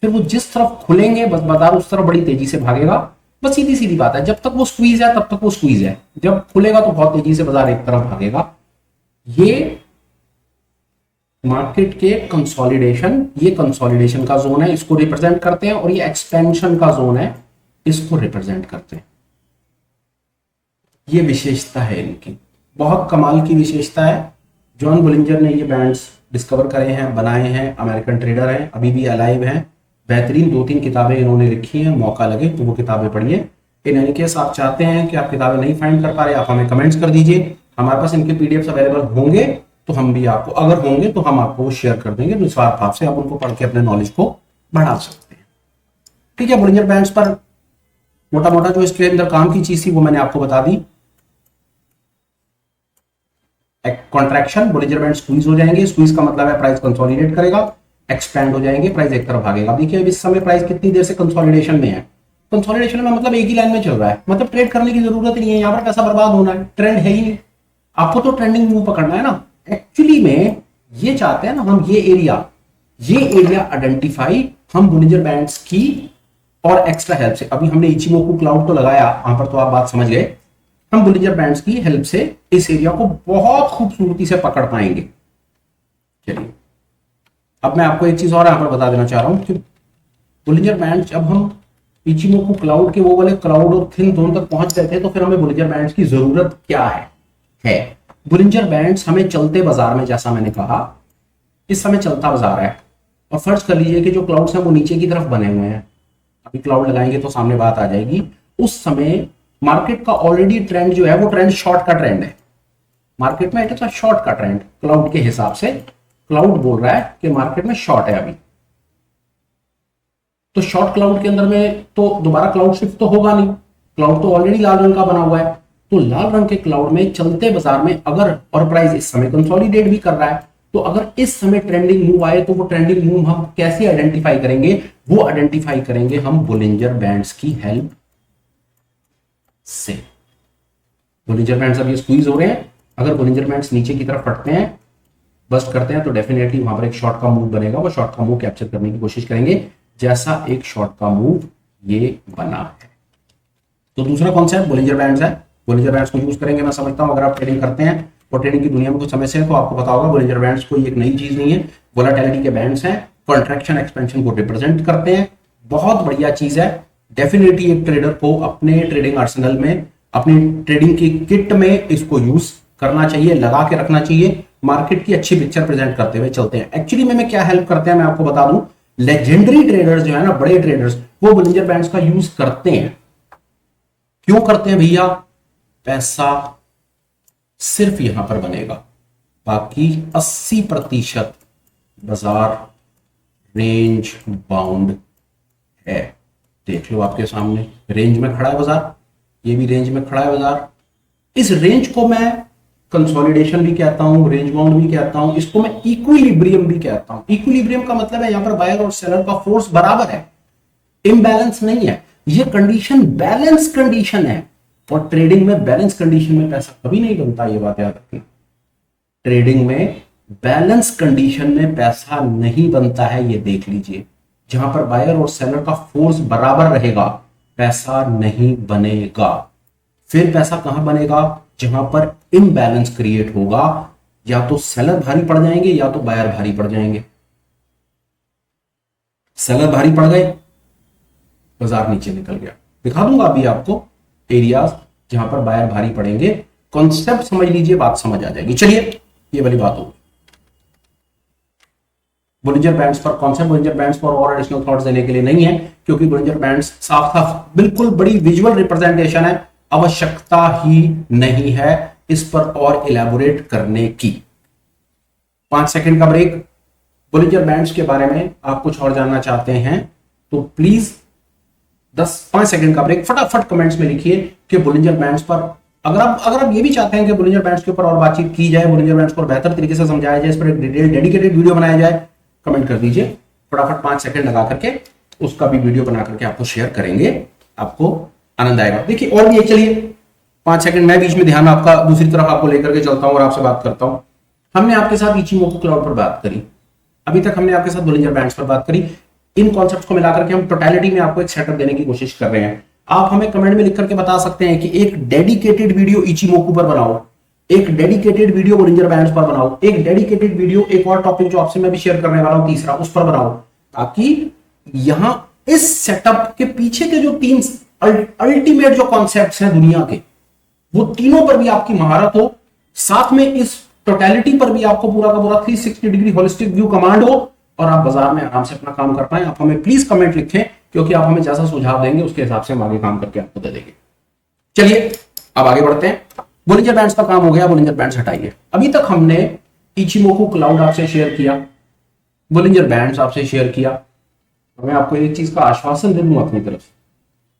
S1: फिर वो जिस तरफ खुलेंगे बस बाजार उस तरफ बड़ी तेजी से भागेगा। बस सीधी सीधी बात है, जब तक वो स्क्वीज है तब तक वो स्क्वीज है, जब खुलेगा तो बहुत तेजी से बाजार एक तरफ भागेगा। ये मार्केट के कंसोलिडेशन, ये कंसोलिडेशन का जोन है, इसको रिप्रेजेंट करते हैं, और ये एक्सपेंशन का जोन है, इसको रिप्रेजेंट करते हैं। ये विशेषता है इनकी, बहुत कमाल की विशेषता है। जॉन बोलिंजर ने ये बैंड्स डिस्कवर करे हैं, बनाए हैं, अमेरिकन ट्रेडर हैं, अभी भी अलाइव हैं। बेहतरीन 2-3 किताबें इन्होंने लिखी हैं, मौका लगे तो वो किताबें पढ़िए। इन एनी केस आप चाहते हैं कि आप किताबें नहीं फाइंड कर पा रहे, आप हमें कमेंट्स कर दीजिए। हमारे पास इनके पीडीएफ अवेलेबल होंगे तो हम भी आपको, अगर होंगे तो हम आपको शेयर कर देंगे। निस्वार्थ भाव से आप उनको पढ़ के अपने नॉलेज को बढ़ा सकते हैं। ठीक है। बोलिंजर बैंड्स पर मोटा मोटा जो इसके अंदर काम की चीज थी वो मैंने आपको बता दी। कॉन्ट्रैक्शन, बोलिंजर बैंड स्क्वीज हो जाएंगे, स्क्वीज का मतलब है प्राइस कंसोलिडेट करेगा, एक्सपैंड हो जाएंगे, प्राइस एक तरफ भागेगा। देखिए इस समय प्राइस कितनी देर से कंसोलिडेशन में है। कंसोलिडेशन में मतलब एक ही लाइन में चल रहा है, मतलब ट्रेड करने की जरूरत नहीं है, यहाँ पर पैसा बर्बाद होना है, ट्रेंड है ही नहीं। आपको तो ट्रेंडिंग मूव पकड़ना है ना। एक्चुअली में ये चाहते हैं ना हम, ये एरिया आइडेंटिफाई हम बोलिंजर बैंड्स की और एक्स्ट्रा हेल्प से, अभी हमने इचिमोकू क्लाउड तो लगाया, वहां पर तो आप बात समझ गए, हम बोलिंजर बैंड्स की हेल्प से इस एरिया को बहुत खूबसूरती से पकड़ पाएंगे। चलिए अब मैं आपको एक चीज और यहां पर बता देना चाह रहा हूं कि बोलिंजर बैंड्स, जब हम इचिमोकू क्लाउड के वो वाले क्लाउड और थिन जोन तक पहुंच गए थे, तो फिर हमें बोलिंजर बैंड्स की जरूरत क्या है। बोलिंजर बैंड्स हमें चलते बाजार में, जैसा मैंने कहा, इस समय चलता बाजार है। और फर्ज कर लीजिए कि जो क्लाउड्स हैं वो नीचे की तरफ बने हुए हैं, अभी क्लाउड लगाएंगे तो सामने बात आ जाएगी। उस समय मार्केट का ऑलरेडी ट्रेंड जो है वो ट्रेंड शॉर्ट का ट्रेंड है। मार्केट में इट शॉर्ट का ट्रेंड क्लाउड के हिसाब से, क्लाउड बोल रहा है कि मार्केट में शॉर्ट है अभी। तो शॉर्ट क्लाउड के अंदर में तो दोबारा क्लाउड शिफ्ट तो होगा नहीं, क्लाउड तो ऑलरेडी लाल रंग का बना हुआ है। तो लाल रंग के क्लाउड में चलते बाजार में अगर, और प्राइस इस समय कंसोलिडेट भी कर रहा है, तो अगर इस समय ट्रेंडिंग मूव आए तो वो ट्रेंडिंग मूव हम कैसे आइडेंटिफाई करेंगे, वो आइडेंटिफाई करेंगे हम बोलिंजर बैंड्स की हेल्प से। बोलिंजर बैंड्स अब ये स्क्वीज हो रहे हैं, अगर बोलिंजर बैंड्स नीचे की तरफ फटते हैं, बस्ट करते हैं, तो डेफिनेटली वहां पर एक शॉर्ट का मूव बनेगा। वो शॉर्ट का मूव कैप्चर करने की कोशिश करेंगे, जैसा एक शॉर्ट का मूव ये बना है। तो दूसरा कॉन्सेप्ट बोलिंजर बैंड्स है, बोलिंजर बैंड्स को यूज करेंगे। मैं समझता हूं अगर आप ट्रेडिंग करते हैं और ट्रेडिंग की दुनिया में कुछ समय से है तो आपको पता होगा बोलिंजर बैंड्स कोई एक नई चीज नहीं है। वोलेटिलिटी के बैंड्स हैं, कॉन्ट्रैक्शन एक्सपेंशन को रिप्रेजेंट करते हैं, बहुत बढ़िया चीज है। डेफिनेटली एक ट्रेडर को अपने ट्रेडिंग आर्सेनल में, अपनी ट्रेडिंग की किट में इसको यूज करना चाहिए, लगा के रखना चाहिए। मार्केट की अच्छी पिक्चर प्रेजेंट करते हुए चलते हैं। एक्चुअली में क्या हेल्प करते हैं मैं आपको बता दूं, लेजेंडरी ट्रेडर्स जो है ना, बड़े ट्रेडर्स, वो बोलिंजर बैंड्स का यूज करते हैं। क्यों करते हैं भैया? पैसा सिर्फ यहां पर बनेगा, बाकी 80% बाजार रेंज बाउंड है। देख लो आपके सामने रेंज में खड़ा है बाजार, ये भी रेंज में खड़ा है बाजार। इस रेंज को मैं कंसोलिडेशन भी कहता हूं, रेंज बाउंड भी कहता हूं, इसको मैं इक्विलिब्रियम भी कहता हूं। इक्विलिब्रियम का मतलब है यहां पर बायर और सेलर का फोर्स बराबर है, इम्बैलेंस नहीं है। ये कंडीशन बैलेंस कंडीशन है, और ट्रेडिंग में बैलेंस कंडीशन में पैसा कभी नहीं बनता, ये बात याद रखना। ट्रेडिंग में बैलेंस कंडीशन में पैसा नहीं बनता है, ये देख लीजिए। जहां पर बायर और सेलर का फोर्स बराबर रहेगा, पैसा नहीं बनेगा। फिर पैसा कहां बनेगा? जहां पर इम्बैलेंस क्रिएट होगा, या तो सेलर भारी पड़ जाएंगे या तो बायर भारी पड़ जाएंगे। सेलर भारी पड़ गए, बाजार नीचे निकल गया। दिखा दूंगा अभी आपको एरियाज जहां पर बायर भारी पड़ेंगे। कॉन्सेप्ट समझ लीजिए, बात समझ आ जाएगी। चलिए ये वाली बात होगी बोलिंजर बैंड्स पर। कॉन्सेप्ट बोलिंजर बैंड्स पर और एडिशनल थॉट्स देने के लिए नहीं है, क्योंकि बोलिंजर बैंड्स साफ साफ बिल्कुल बड़ी विजुअल रिप्रेजेंटेशन है, आवश्यकता ही नहीं है इस पर और इलेबोरेट करने की। 5 सेकंड का ब्रेक। बोलिंजर बैंड्स के बारे में आप कुछ और जानना चाहते हैं तो प्लीज 5 सेकंड का ब्रेक, फटाफट कमेंट्स में लिखिए कि बोलिंजर बैंड्स पर, अगर आप ये भी चाहते हैं कि बोलिंजर बैंड्स के ऊपर और बातचीत की जाए, बोलिंजर बैंड्स पर बेहतर तरीके से समझाया जाए, इस पर एक डिटेल डेडिकेटेड वीडियो बनाया जाए, कमेंट कर दीजिए। फटाफट 5 सेकंड लगा करके उसका भी वीडियो बना करके आपको शेयर करेंगे, आपको आनंद आएगा। देखिए और भी एक, चलिए 5 सेकंड मैं बीच में ध्यान आपका दूसरी तरफ आपको लेकर के चलता हूं और आपसे बात करता हूं। हमने आपके साथ इचिमोकू क्लाउड पर बात करी, अभी तक हमने आपके साथ बोलिंजर बैंड्स पर बात करी। इन कॉन्सेप्ट्स को मिलाकर के हम टोटलिटी में आपको एक सेटअप देने की कोशिश कर रहे हैं। आप हमें कमेंट में लिख करके बता सकते हैं कि एक डेडिकेटेड वीडियो इचिमोकू पर बनाओ, एक डेडिकेटेड वीडियो बोलिंजर बैंड्स पर बनाओ, एक डेडिकेटेड वीडियो एक और टॉपिक जो आपसे मैं भी शेयर करने वाला हूं तीसरा, उस पर बनाओ, ताकि यहां इस सेटअप के पीछे के जो 3 अल्टीमेट जो कॉन्सेप्ट्स हैं दुनिया के, वो तीनों पर भी आपकी महारत हो, साथ में इस टोटलिटी पर भी आपको पूरा का पूरा 360 डिग्री होलिस्टिक व्यू कमांड हो, और आप बाजार में आराम से अपना काम कर पाए। आप हमें प्लीज कमेंट लिखें, क्योंकि आप हमें जैसा सुझाव देंगे उसके हिसाब से हम आगे काम करके आपको दे देंगे। चलिए अब आगे बढ़ते हैं। बोलिंजर बैंड्स का काम हो गया, बोलिंजर बैंड्स हटाइए। अभी तक हमने इचिमोकू क्लाउड आपसे शेयर किया, बोलिंजर बैंड्स आपसे शेयर किया। मैं आपको एक चीज का आश्वासन दे दूं अपनी तरफ से,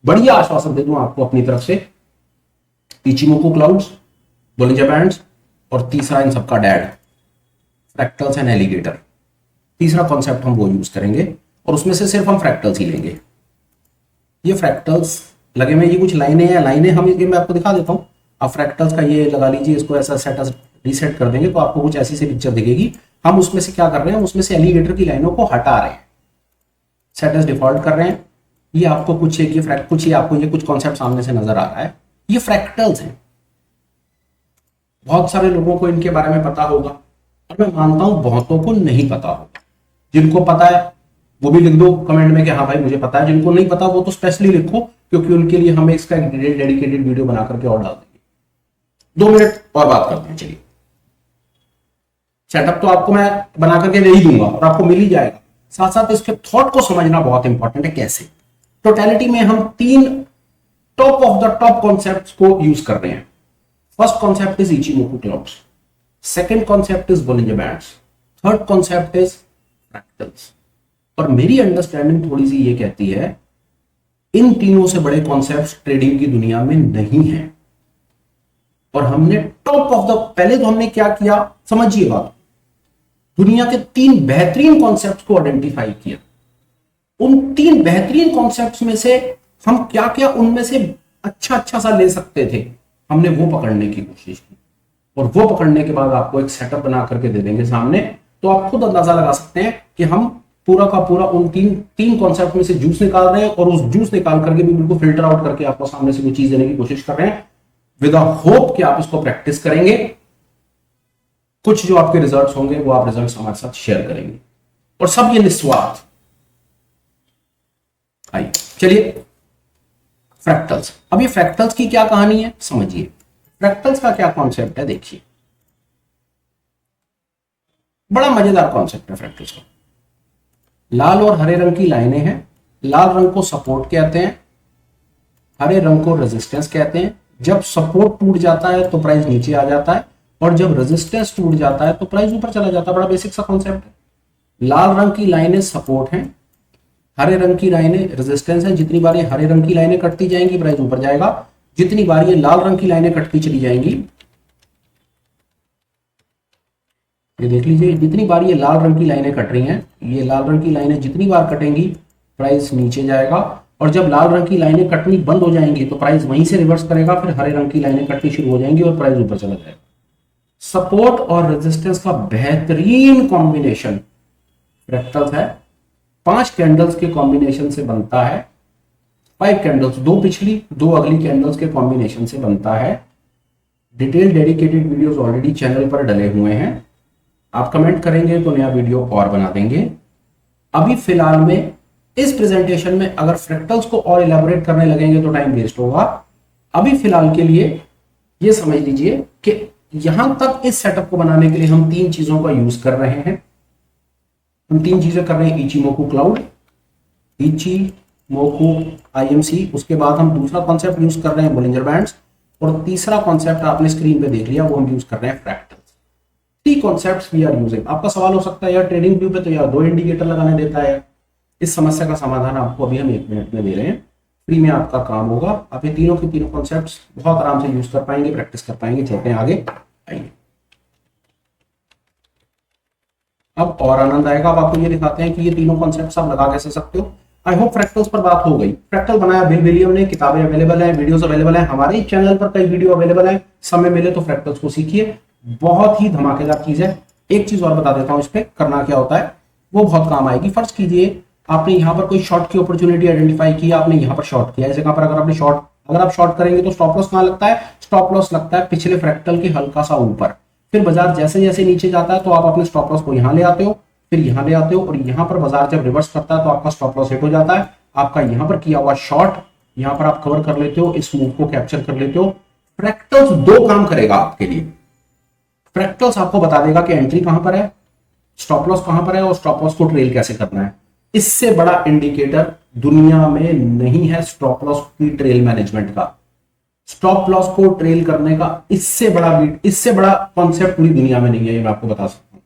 S1: बढ़िया आश्वासन दे दूं आपको अपनी तरफ से, इचिमोकू क्लाउड्स, बोलिंजर बैंड्स, और तीसरा इन सबका डैड, फ्रैक्टल्स एंड एलिगेटर। तीसरा कॉन्सेप्ट हम वो यूज करेंगे, और उसमें से सिर्फ हम फ्रैक्टल्स ही लेंगे। ये फ्रैक्टल्स लगे हुए, ये कुछ लाइनें हैं, लाइनें हम ये मैं आपको दिखा देता हूं। आप फ्रैक्टल्स का ये लगा लीजिए, इसको ऐसा सेट रीसेट कर देंगे तो आपको कुछ ऐसी सी पिक्चर दिखेगी। हम उसमें से क्या कर रहे हैं, उसमें से एलिगेटर की लाइनों को हटा रहे हैं, सेट एज डिफॉल्ट कर रहे हैं। ये आपको कुछ एक कुछ आपको ये कुछ कॉन्सेप्ट सामने से नजर आ रहा है, ये फ्रैक्टल्स हैं। बहुत सारे लोगों को इनके बारे में पता होगा, और मैं मानता हूं बहुतों को नहीं पता होगा। जिनको पता है वो भी लिख दो कमेंट में कि हाँ भाई मुझे पता है, जिनको नहीं पता वो तो स्पेशली लिखो, क्योंकि उनके लिए हमें इसका एक डेडिकेटेड वीडियो बना करके और डाल देंगे। 2 मिनट और बात करते हैं। चलिए, सेटअप तो आपको मैं बना करके दे ही दूंगा और आपको मिल ही जाएगा, साथ साथ इसके थॉट को समझना बहुत इंपॉर्टेंट है। कैसे? टोटलिटी में हम 3 top of the top concepts को यूज कर रहे हैं। First concept is Ichimoku clouds, second concept is Bollinger bands, third concept is fractals. और मेरी अंडरस्टैंडिंग थोड़ी सी ये कहती है इन तीनों से बड़े कॉन्सेप्ट्स ट्रेडिंग की दुनिया में नहीं है, और हमने टॉप ऑफ द, पहले तो हमने क्या किया समझिए बात, दुनिया के 3 बेहतरीन कॉन्सेप्ट्स को आइडेंटिफाई किया। उन 3 बेहतरीन कॉन्सेप्ट्स में से हम क्या क्या उनमें से अच्छा सा ले सकते थे, हमने वो पकड़ने की कोशिश की, और वो पकड़ने के बाद आपको एक सेटअप बना करके दे देंगे सामने। तो आप खुद अंदाजा लगा सकते हैं कि हम पूरा का पूरा उन तीन कॉन्सेप्ट में से जूस निकाल रहे हैं, और उस जूस निकाल करके भी बिल्कुल फिल्टर आउट करके आपको सामने से कोई चीज देने की कोशिश कर रहे हैं, विद अ होप कि आप इसको प्रैक्टिस करेंगे। कुछ जो आपके रिजल्ट्स होंगे वो आप रिजल्ट्स हमारे साथ शेयर करेंगे, और सब ये निस्वार्थ। आइए चलिए फ्रैक्टल्स। अब ये फ्रैक्टल्स की क्या कहानी है समझिए। फ्रैक्टल्स का क्या कॉन्सेप्ट है देखिए, बड़ा मजेदार कॉन्सेप्ट है फ्रैक्टल्स का। लाल और हरे रंग की लाइनें हैं, लाल रंग को सपोर्ट कहते हैं, हरे रंग को रेजिस्टेंस कहते हैं। जब सपोर्ट टूट जाता है तो प्राइस नीचे आ जाता है, और जब रेजिस्टेंस टूट जाता है तो प्राइस ऊपर चला जाता है। बड़ा बेसिक सा कॉन्सेप्ट है। लाल रंग की लाइनें सपोर्ट हैं, हरे रंग की लाइनें रेजिस्टेंस है। जितनी बार ये हरे रंग की लाइनें कटती जाएंगी प्राइस ऊपर जाएगा, जितनी बार ये लाल रंग की लाइनें कटती चली जाएंगी, ये देख लीजिए, जितनी बार ये लाल रंग की लाइनें कट रही हैं, ये लाल रंग की लाइनें जितनी बार कटेंगी प्राइस नीचे जाएगा, और जब लाल रंग की लाइनें कटनी बंद हो जाएंगी तो प्राइस वहीं से रिवर्स करेगा, फिर हरे रंग की लाइनें कटनी शुरू हो जाएंगी और प्राइस ऊपर चला जाएगा। सपोर्ट और रेजिस्टेंस का बेहतरीन कॉम्बिनेशन फ्रैक्टल्स है। 5 कैंडल्स के कॉम्बिनेशन से बनता है, 5 कैंडल्स, 2 पिछली 2 अगली कैंडल्स के कॉम्बिनेशन से बनता है। Detail dedicated videos already channel पर डले हुए हैं, आप कमेंट करेंगे तो नया वीडियो और बना देंगे। अभी फिलहाल में इस प्रेजेंटेशन में अगर फ्रैक्टल्स को और इलेबोरेट करने लगेंगे तो टाइम वेस्ट होगा। अभी फिलहाल के लिए ये समझ लीजिए कि यहां तक इस सेटअप को बनाने के लिए हम 3 चीजों का यूज कर रहे हैं। हम 3 चीजें कर रहे हैं, इचीमोकू क्लाउड, इचीमोकू आईएमसी, उसके बाद हम दूसरा कॉन्सेप्ट यूज कर रहे हैं बोलिंजर बैंड्स, और तीसरा कॉन्सेप्ट आपने स्क्रीन पे देख लिया, वो हम यूज कर रहे हैं fractals. 3 concepts we are using. आपका सवाल हो सकता है यार ट्रेडिंग व्यू पे तो यार 2 इंडिकेटर लगाने देता है। इस समस्या का समाधान आपको अभी हम 1 मिनट में दे रहे हैं, फ्री में आपका काम होगा। आप ये तीनों के तीनों कॉन्सेप्ट्स बहुत आराम से यूज कर पाएंगे, प्रैक्टिस कर पाएंगे। चलते हैं आगे, आइए। अब और आनंद आएगा। अब आपको ये दिखाते हैं कि ये तीनों कॉन्सेप्ट्स आप लगा कैसे सकते हो। आई होप फ्रैक्टल्स पर बात हो गई। फ्रैक्टल बनाया बिल विलियम ने, किताबें अवेलेबल है, वीडियोस अवेलेबल है, हमारे चैनल पर कई वीडियो अवेलेबल है। समय मिले तो फ्रैक्टल्स को सीखिए, बहुत ही धमाकेदार चीज है। एक चीज और बता देता हूं, इस पे करना क्या होता है वो बहुत काम आएगी। फर्ज कीजिए आपने यहाँ पर कोई शॉर्ट की अपॉर्चुनिटी आइडेंटिफाई की, आपने यहाँ पर शॉर्ट किया। इस जगह पर अगर आप शॉर्ट करेंगे तो स्टॉप लॉस कहां लगता है? स्टॉप लॉस लगता है पिछले फ्रैक्टल के हल्का सा ऊपर। फिर बाजार जैसे जैसे नीचे जाता है तो आप अपने स्टॉप लॉस को यहाँ ले आते हो, फिर यहाँ ले आते हो, और यहाँ पर बाजार जब रिवर्स करता है तो आपका स्टॉप लॉस हिट हो जाता है। आपका यहाँ पर किया हुआ शॉर्ट यहाँ पर आप कवर कर लेते हो, इस मूव को कैप्चर कर लेते हो। फ्रैक्टल्स 2 काम करेगा आपके लिए। फ्रैक्टल्स आपको बता देगा कि एंट्री कहां पर है, स्टॉप लॉस कहां पर है, और स्टॉप लॉस को ट्रेल कैसे करना है। इससे बड़ा इंडिकेटर दुनिया में नहीं है स्टॉप लॉस की ट्रेल मैनेजमेंट का। स्टॉप लॉस को ट्रेल करने का इससे बड़ा कॉन्सेप्ट पूरी दुनिया में नहीं है, ये मैं आपको बता सकता हूं।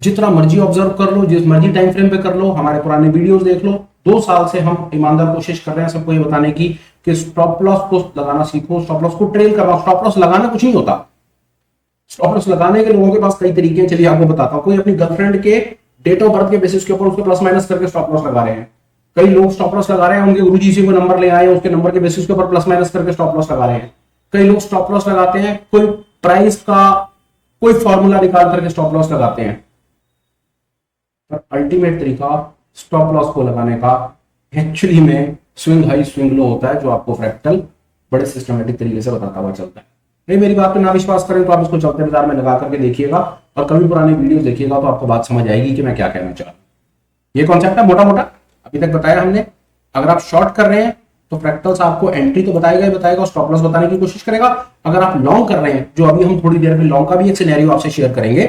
S1: जितना मर्जी ऑब्जर्व कर लो, जिस मर्जी टाइम फ्रेम पे कर लो, हमारे पुराने वीडियोस देख लो। 2 साल से हम ईमानदार कोशिश कर रहे हैं सबको ये बताने की कि स्टॉप लॉस को लगाना सीखो, स्टॉप लॉस को ट्रेल करवाओ। स्टॉप लॉस लगाना कुछ नहीं होता। स्टॉप लॉस लगाने के लोगों के पास कई तरीके हैं, चलिए आपको बताता हूं। कोई अपनी गर्लफ्रेंड के डेट ऑफ बर्थ के बेसिस के ऊपर उसके प्लस माइनस करके स्टॉप लॉस लगा रहे हैं। कई लोग स्टॉप लॉस लगा रहे हैं, उनके गुरुजी से कोई नंबर ले आए, उसके नंबर के बेसिस के ऊपर प्लस माइनस करके स्टॉप लॉस लगा रहे हैं। कई लोग स्टॉप लॉस लगाते हैं कोई प्राइस का कोई फॉर्मूला निकाल करके स्टॉप लॉस लगाते हैं, पर अल्टीमेट तरीका स्टॉप लॉस को लगाने का एक्चुअली में स्विंग हाई स्विंग लो होता है, जो आपको फ्रैक्टल बड़े सिस्टमेटिक तरीके से बताता हुआ चलता है। नहीं मेरी बात पे ना विश्वास करें तो आप इसको चलते बाजार में लगा करके देखिएगा, और कभी पुराने वीडियो देखिएगा तो आपको बात समझ आएगी कि मैं क्या कहना चाह रहा हूं। ये कॉन्सेप्ट है मोटा मोटा अभी तक बताया हमने। अगर आप शॉर्ट कर रहे हैं तो फ्रैक्टल्स आपको एंट्री तो बताएगा ही बताएगा, स्टॉप लॉस बताने की कोशिश करेगा। अगर आप लॉन्ग कर रहे हैं, जो अभी हम थोड़ी देर में लॉन्ग का भी एक सिनेरियो आपसे शेयर करेंगे,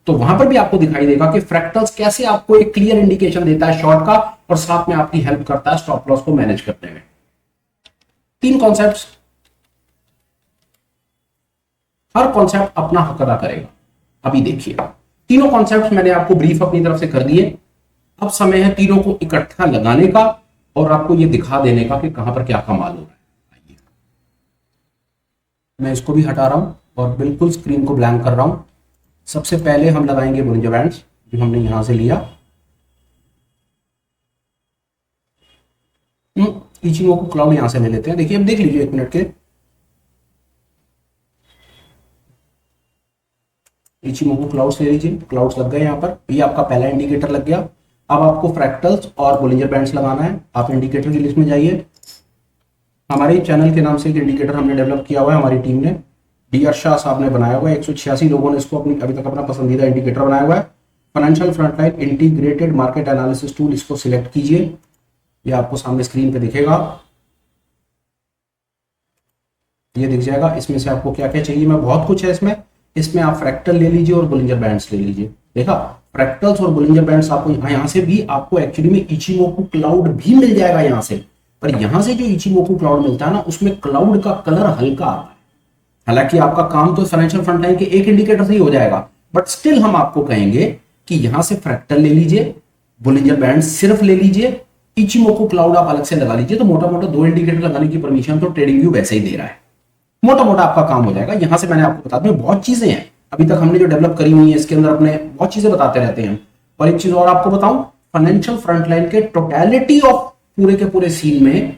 S1: तो वहां पर भी आपको दिखाई देगा कि फ्रैक्टल्स कैसे आपको एक क्लियर इंडिकेशन देता है शॉर्ट का, और साथ में आपकी हेल्प करता है स्टॉप लॉस को मैनेज करने में। 3 कॉन्सेप्ट्स, हर कॉन्सेप्ट अपना हक अदा करेगा। अभी देखिए तीनों कॉन्सेप्ट्स मैंने आपको ब्रीफ अपनी तरफ से कर दिए। अब समय है तीनों को इकट्ठा लगाने का और आपको ये दिखा देने का कि कहां पर क्या कमाल हो रहा है। आइए मैं इसको भी हटा रहा हूं और बिल्कुल स्क्रीन को ब्लैंक कर रहा हूं। सबसे पहले हम लगाएंगे बोलिंजर बैंड्स, जो हमने यहां से लिया। इचिमोकू क्लाउड यहां से ले लेते हैं। देखिए अब देख लीजिए 1 मिनट के, इचिमोकू क्लाउड्स ले लीजिए। क्लाउड्स लग गए यहाँ पर, ये आपका पहला इंडिकेटर लग गया। अब आपको फ्रैक्टल्स और बोलिंजर बैंड्स लगाना है। आप इंडिकेटर की लिस्ट में जाइए। हमारे चैनल के नाम से एक इंडिकेटर हमने डेवलप किया हुआ है, हमारी टीम ने, डीआर शाह साहब ने बनाया हुआ है। 186 लोगों ने इसको अभी तक अपना पसंदीदा इंडिकेटर बनाया हुआ है। Financial frontline integrated market analysis tool, इसको सिलेक्ट कीजिए। ये आपको सामने स्क्रीन पे दिखेगा। ये दिख जाएगा। इसमें से आपको क्या क्या चाहिए, मैं बहुत कुछ है इसमें। इसमें आप फ्रैक्टल ले लीजिए और बोलिंजर बैंड्स ले लीजिए। देखा, फ्रैक्टल्स और बोलिंजर बैंड्स आपको यहाँ से भी आपको एक्चुअली में इचिमोकू क्लाउड भी मिल जाएगा यहाँ से। पर यहाँ से जो इचिमोकू क्लाउड मिलता है ना, उसमें क्लाउड का कलर हल्का आता है। हालांकि आपका काम तो फाइनेंशियल फ्रंटलाइन के एक इंडिकेटर से ही हो जाएगा, बट स्टिल हम आपको कहेंगे कि यहां से फ्रैक्टल ले लीजिए, बोलिंजर बैंड सिर्फ ले लीजिए, इचिमोकू क्लाउड आप अलग से लगा लीजिए। तो मोटा मोटा 2 इंडिकेटर लगाने की परमिशन तो ट्रेडिंग व्यू वैसे ही दे रहा है। मोटा मोटा आपका काम हो जाएगा। यहां से मैंने आपको बता दूं, बहुत चीजें हैं अभी तक हमने जो डेवलप करी हुई है, इसके अंदर अपने बहुत चीजें बताते रहते हैं। और एक चीज और आपको बताऊं, फाइनेंशियल फ्रंटलाइन के टोटलिटी ऑफ पूरे के पूरे सीन में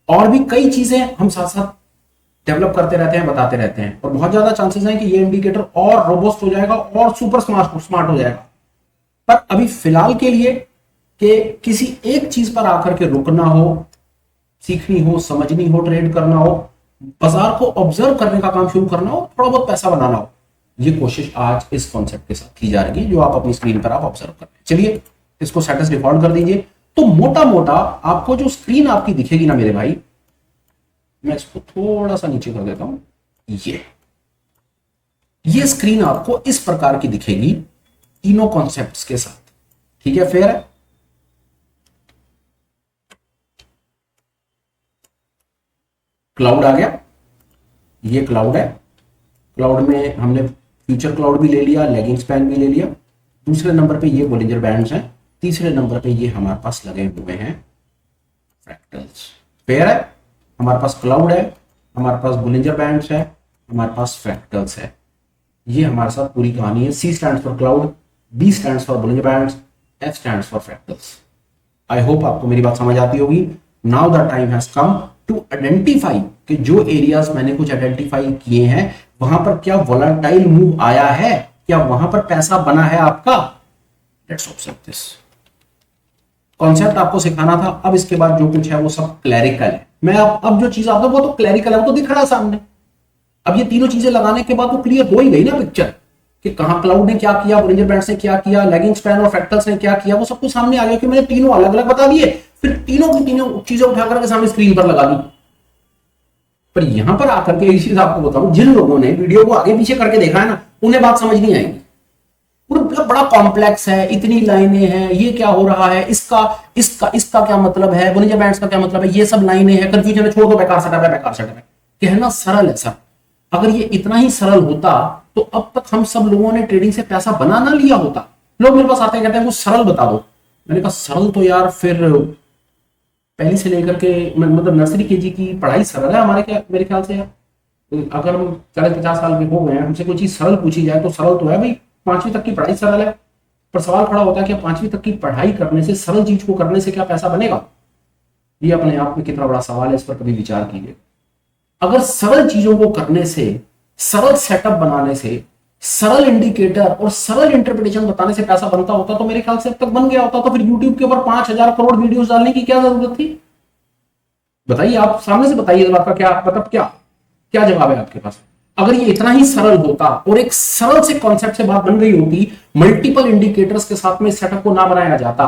S1: और भी कई चीजें हम साथ साथ डेवलप करते रहते हैं, बताते रहते हैं। और बहुत ज्यादा चांसेस हैं कि ये इंडिकेटर और रोबस्ट हो जाएगा और सुपर स्मार्ट हो जाएगा। पर अभी फिलहाल के लिए कि किसी एक चीज पर आकर के रुकना हो, सीखनी हो, समझनी हो, ट्रेड करना हो, बाजार को ऑब्जर्व करने का काम शुरू करना हो, थोड़ा बहुत पैसा बनाना हो, ये कोशिश आज इस कॉन्सेप्ट के साथ की जा रही है जो आप अपनी स्क्रीन पर आप ऑब्जर्व कर रहे हैं। चलिए इसको स्टेटस रिकॉर्ड कर दीजिए। तो मोटा मोटा आपको जो स्क्रीन आपकी दिखेगी ना मेरे भाई, मैं इसको थोड़ा सा नीचे कर देता हूं, ये स्क्रीन आपको इस प्रकार की दिखेगी तीनों कॉन्सेप्ट्स के साथ। ठीक है, फेयर है। क्लाउड आ गया, ये क्लाउड है। क्लाउड में हमने फ्यूचर क्लाउड भी ले लिया, लैगिंग स्पैन भी ले लिया। दूसरे नंबर पे ये बोलिंजर बैंड्स हैं। तीसरे नंबर पे ये हमारे पास लगे हुए हैं फ्रैक्टल्स। फेयर है, हमारे पास क्लाउड है, हमारे पास बोलिंजर बैंड्स है, हमारे पास फ्रैक्टल्स है। ये हमारे साथ पूरी कहानी है। C stands for cloud, B stands for Bollinger bands, F stands for fractals. I hope आपको मेरी बात समझ आती होगी। Now the time has come to identify कि जो एरियाज मैंने कुछ आइडेंटिफाई किए हैं वहां पर क्या वोलेटाइल मूव आया है, क्या वहां पर पैसा बना है आपका। Let's observe this. कॉन्सेप्ट आपको सिखाना था, अब इसके बाद जो कुछ है वो सब क्लैरिकल है। मैं अब जो चीज आता वो तो क्लैरिकल है, वो तो दिख रहा है सामने। अब ये तीनों चीजें लगाने के बाद वो क्लियर हो ही गई ना पिक्चर कि कहां क्लाउड ने क्या किया, बोलिंजर बैंड्स ने क्या किया, लैगिंग स्पैन और फ्रैक्टल्स ने क्या किया, वो सब कुछ सामने आ गया कि मैंने तीनों अलग अलग बता दिए, फिर तीनों की तीनों चीजें उठाकर के सामने स्क्रीन पर लगा दी। पर यहां पर आकर के एक चीज आपको बताऊं, जिन लोगों ने वीडियो को आगे पीछे करके देखा है ना, उन्हें बात समझ नहीं आएगी। बड़ा कॉम्प्लेक्स है, इतनी लाइनें हैं, ये क्या हो रहा है, इसका इसका इसका क्या मतलब है, बोलिंजर बैंड्स का क्या मतलब है, ये सब लाइनें हैं, कंफ्यूजन है, छोड़ दो, बेकार सेटअप है, बेकार सेटअप है। कहना सरल है सर। अगर ये इतना ही सरल होता तो अब तक हम सब लोगों ने ट्रेडिंग से पैसा बना ना लिया होता। लोग मेरे पास आते हैं, कहते हैं वो सरल बता दो। मैंने कहा सरल तो यार फिर पहली से लेकर के मतलब नर्सरी केजी की पढ़ाई सरल है हमारे, क्या मेरे ख्याल से यार। अगर हम 40-50 साल के हो गए हैं, हमसे कोई चीज सरल पूछी जाए तो सरल तो है भाई, 5वीं तक की पढ़ाई सरल है। पर सवाल खड़ा होता है कि 5वीं तक की पढ़ाई करने से, सरल चीज को करने से क्या पैसा बनेगा। ये अपने आप में कितना बड़ा सवाल है, इस पर कभी विचार कीजिए। अगर सरल चीजों को करने से, सरल सेटअप बनाने से, सरल इंडिकेटर और सरल इंटरप्रिटेशन बताने से पैसा बनता होता तो मेरे ख्याल से अब तक बन गया होता। तो फिर यूट्यूब के ऊपर 5,000 करोड़ वीडियोस डालने की क्या जरूरत थी। बताइए, आप सामने से बताइए इस बात का क्या मतलब, क्या जवाब है आपके पास। अगर ये इतना ही सरल होता और एक सरल से कॉन्सेप्ट से बात बन गई होती, मल्टीपल इंडिकेटर्स के साथ में सेटअप को ना बनाया जाता,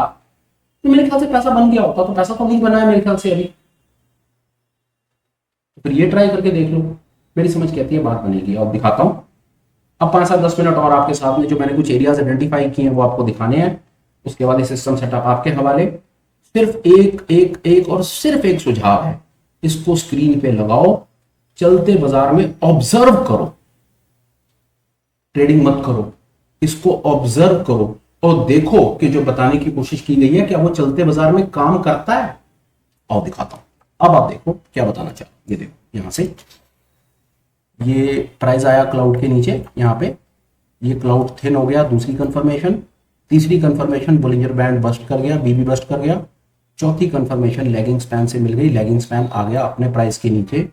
S1: तो मेरे ख्याल से पैसा बन गया होता। तो पैसा तो नहीं बनाया मेरे ख्याल से अभी। फिर ये ट्राई करके देख लो, मेरी समझ कहती है बात बनेगी। और दिखाता हूं अब 5-7-10 मिनट और आपके साथ में जो मैंने कुछ एरियाज आइडेंटिफाई किए हैं वो आपको दिखाने हैं। उसके बाद ये सिस्टम सेटअप आपके हवाले। सिर्फ एक और सिर्फ एक सुझाव है, इसको स्क्रीन पे लगाओ, चलते बाजार में ऑब्जर्व करो, ट्रेडिंग मत करो, इसको ऑब्जर्व करो और देखो कि जो बताने की कोशिश की गई है क्या वो चलते बाजार में काम करता है। और दिखाता हूं, अब आप देखो क्या बताना चाहूं। ये देखो, यहां से ये प्राइस आया क्लाउड के नीचे, यहां पे ये क्लाउड थिन हो गया, दूसरी कंफर्मेशन। तीसरी कंफर्मेशन बोलिंजर बैंड बस्ट कर गया, बीबी बस्ट कर गया। चौथी कंफर्मेशन लैगिंग स्पैन से मिल गई, लैगिंग स्पैन आ गया अपने प्राइस के नीचे।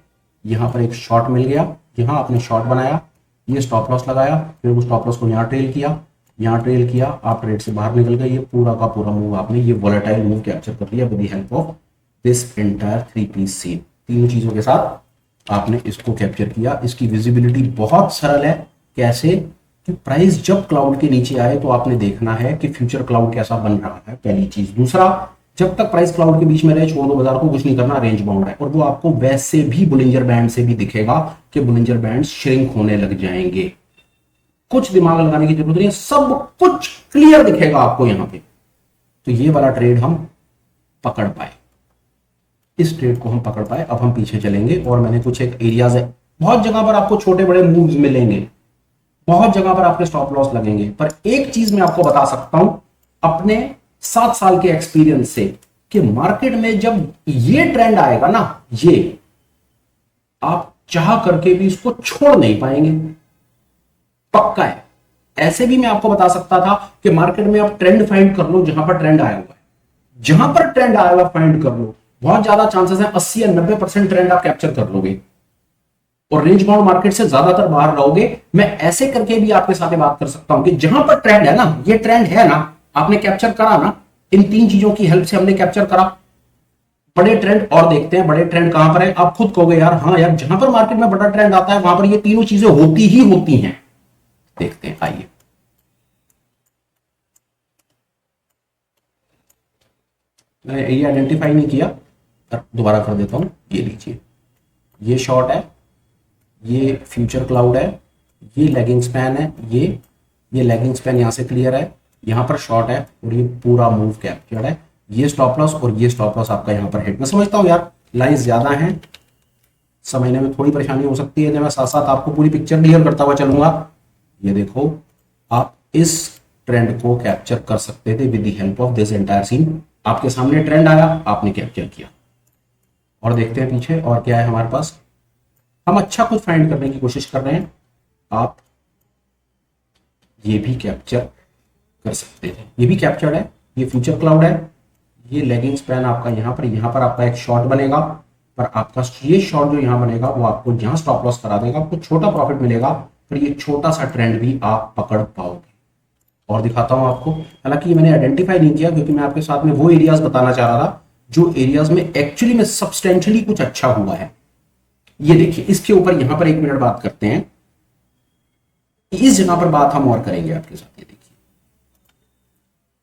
S1: यहां पर एक शॉर्ट मिल गया, यहां आपने शॉर्ट बनाया, ये स्टॉप लॉस लगाया, फिर वो स्टॉप लॉस को यहाँ ट्रेल किया, यहाँ ट्रेल किया, आप ट्रेड से बाहर निकल गए। ये पूरा का पूरा मूव आपने ये वोलेटाइल मूव कैप्चर कर लिया with the help of this entire 3 piece scene. तीनों चीजों के साथ आपने इसको कैप्चर किया। इसकी विजिबिलिटी बहुत सरल है। कैसे कि प्राइस जब क्लाउड के नीचे आए तो आपने देखना है कि फ्यूचर क्लाउड कैसा बन रहा है, पहली चीज। दूसरा, जब तक प्राइस क्लाउड के बीच में रहे छोड़ दो बाजार को, कुछ नहीं करना, रेंज बाउंड है। और वो आपको वैसे भी बुलिंजर बैंड से भी दिखेगा कि बुलिंजर बैंड श्रिंक होने लग जाएंगे, कुछ दिमाग लगाने की जरूरत नहीं है, सब कुछ क्लियर दिखेगा आपको यहां पे। तो ये वाला ट्रेड हम पकड़ पाए, इस ट्रेड को हम पकड़ पाए। अब हम पीछे चलेंगे और मैंने कुछ एक एरियाज है, बहुत जगह पर आपको छोटे बड़े मूव्स मिलेंगे, बहुत जगह पर आपके स्टॉप लॉस लगेंगे, पर एक चीज मैं आपको बता सकता हूं अपने 7 साल के एक्सपीरियंस से कि मार्केट में जब ये ट्रेंड आएगा ना, ये आप चाह करके भी इसको छोड़ नहीं पाएंगे, पक्का है। ऐसे भी मैं आपको बता सकता था कि मार्केट में आप ट्रेंड फाइंड कर लो, जहां पर ट्रेंड आया हुआ है, जहां पर ट्रेंड आया हुआ फाइंड कर लो, बहुत ज्यादा चांसेस है 80 या 90% ट्रेंड आप कैप्चर कर लोगे और रेंज बाउंड मार्केट से ज्यादातर बाहर रहोगे। मैं ऐसे करके भी आपके साथ बात कर सकता हूं कि जहां पर ट्रेंड है ना, ये ट्रेंड है ना, आपने कैप्चर करा ना, इन 3 चीजों की हेल्प से हमने कैप्चर करा बड़े ट्रेंड। और देखते हैं बड़े ट्रेंड कहां पर है। आप खुद कहोगे यार हाँ यार, जहां पर मार्केट में बड़ा ट्रेंड आता है वहां पर ये तीनों चीजें होती ही होती हैं। देखते हैं, आइए। मैंने ये आइडेंटिफाई नहीं किया, दोबारा कर देता हूं। ये लीजिए, ये शॉर्ट है, ये फ्यूचर क्लाउड है, ये लेगिंग स्पैन है, ये लेगिंग स्पैन यहां से क्लियर है, यहां पर शॉर्ट है और ये पूरा मूव कैप्चर्ड है। ये स्टॉप लॉस और ये स्टॉप लॉस आपका यहां पर हिट। मैं समझता हूं यार लाइंस ज्यादा हैं, समझने में थोड़ी परेशानी हो सकती है, जब मैं साथ साथ आपको पूरी पिक्चर क्लियर करता हुआ चलूंगा। ये देखो, आप इस ट्रेंड को कैप्चर कर सकते थे with the help of this entire scene. आपके सामने ट्रेंड आया, आपने कैप्चर किया। और देखते हैं पीछे और क्या है हमारे पास। हम अच्छा कुछ फाइंड करने की कोशिश कर रहे हैं, आप ये भी कैप्चर कर सकते थे, ये भी कैप्चर्ड है। ये फ्यूचर क्लाउड है, ये लेगिंग स्पैन आपका यहां पर आपका एक शॉर्ट बनेगा, पर आपका ये शॉर्ट जो यहां बनेगा वो आपको जहां स्टॉप लॉस करा देगा, आपको छोटा प्रॉफिट मिलेगा, पर ये छोटा सा ट्रेंड भी आप पकड़ पाओगे। और दिखाता हूं आपको, हालांकि मैंने आइडेंटिफाई नहीं किया क्योंकि मैं आपके साथ में वो एरियाज बताना चाह रहा था जो एरियाज में एक्चुअली में सब्सटेंशियली कुछ अच्छा हुआ है। ये देखिए, इसके ऊपर यहां पर 1 मिनट बात करते हैं, इस जगह पर बात हम और करेंगे आपके साथ।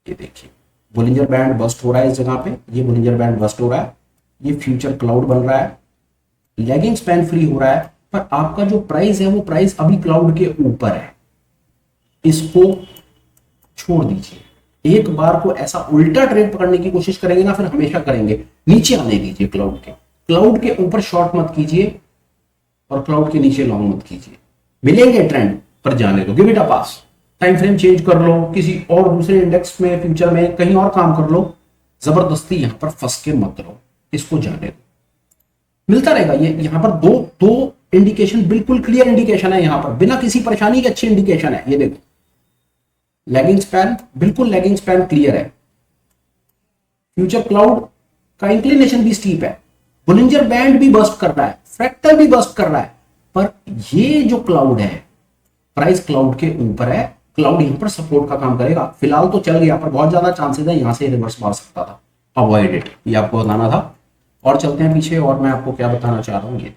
S1: ये देखिए बोलिंजर बैंड बस्ट हो रहा है इस जगह पे, ये बोलिंजर बैंड बस्ट हो रहा है, ये फ्यूचर क्लाउड बन रहा है, लेगिंग स्पैन फ्री हो रहा है, पर आपका जो प्राइस है वो प्राइस अभी क्लाउड के ऊपर है, इसको छोड़ दीजिए। एक बार को ऐसा उल्टा ट्रेड पकड़ने की कोशिश करेंगे ना, फिर हमेशा करेंगे, नीचे आने दीजिए। क्लाउड के ऊपर शॉर्ट मत कीजिए और क्लाउड के नीचे लॉन्ग मत कीजिए। मिलेंगे ट्रेंड पर जाने दो, give it a pass. Time frame change कर लो, किसी और दूसरे इंडेक्स में, फ्यूचर में कहीं और काम कर लो, जबरदस्ती यहां पर फंस के मत रहो, इसको जाने दो, मिलता रहेगा। ये यहां पर दो इंडिकेशन बिल्कुल क्लियर इंडिकेशन है, यहां पर बिना किसी परेशानी के अच्छी इंडिकेशन है। ये देखो लेगिंग स्पैन, बिल्कुल लेगिंग स्पैन क्लियर है, फ्यूचर क्लाउड का इंक्लिनेशन भी स्टीप है, बोलिंजर बैंड भी बस्ट कर रहा है, फ्रैक्टल भी बस्ट कर रहा है, पर ये जो क्लाउड है प्राइस क्लाउड के ऊपर है, क्लाउड यहां पर सपोर्ट का काम करेगा। फिलहाल तो चल गया, पर बहुत ज्यादा चांसेस है यहां से रिवर्स मार सकता था, अवॉइड इट, ये आपको बताना था। और चलते हैं पीछे, और मैं आपको क्या बताना चाह रहा हूं। ये